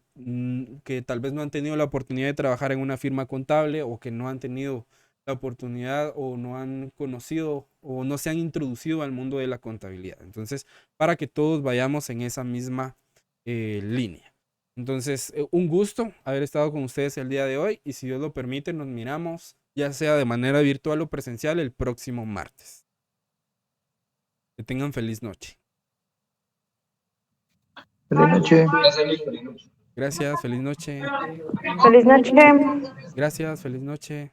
tal vez no han tenido la oportunidad de trabajar en una firma contable o que no han tenido la oportunidad o no han conocido o no se han introducido al mundo de la contabilidad. Entonces, para que todos vayamos en esa misma línea. Entonces, un gusto haber estado con ustedes el día de hoy y si Dios lo permite, nos miramos ya sea de manera virtual o presencial el próximo martes. Que tengan feliz noche. Feliz noche. Gracias, feliz noche. Feliz noche. Gracias, feliz noche.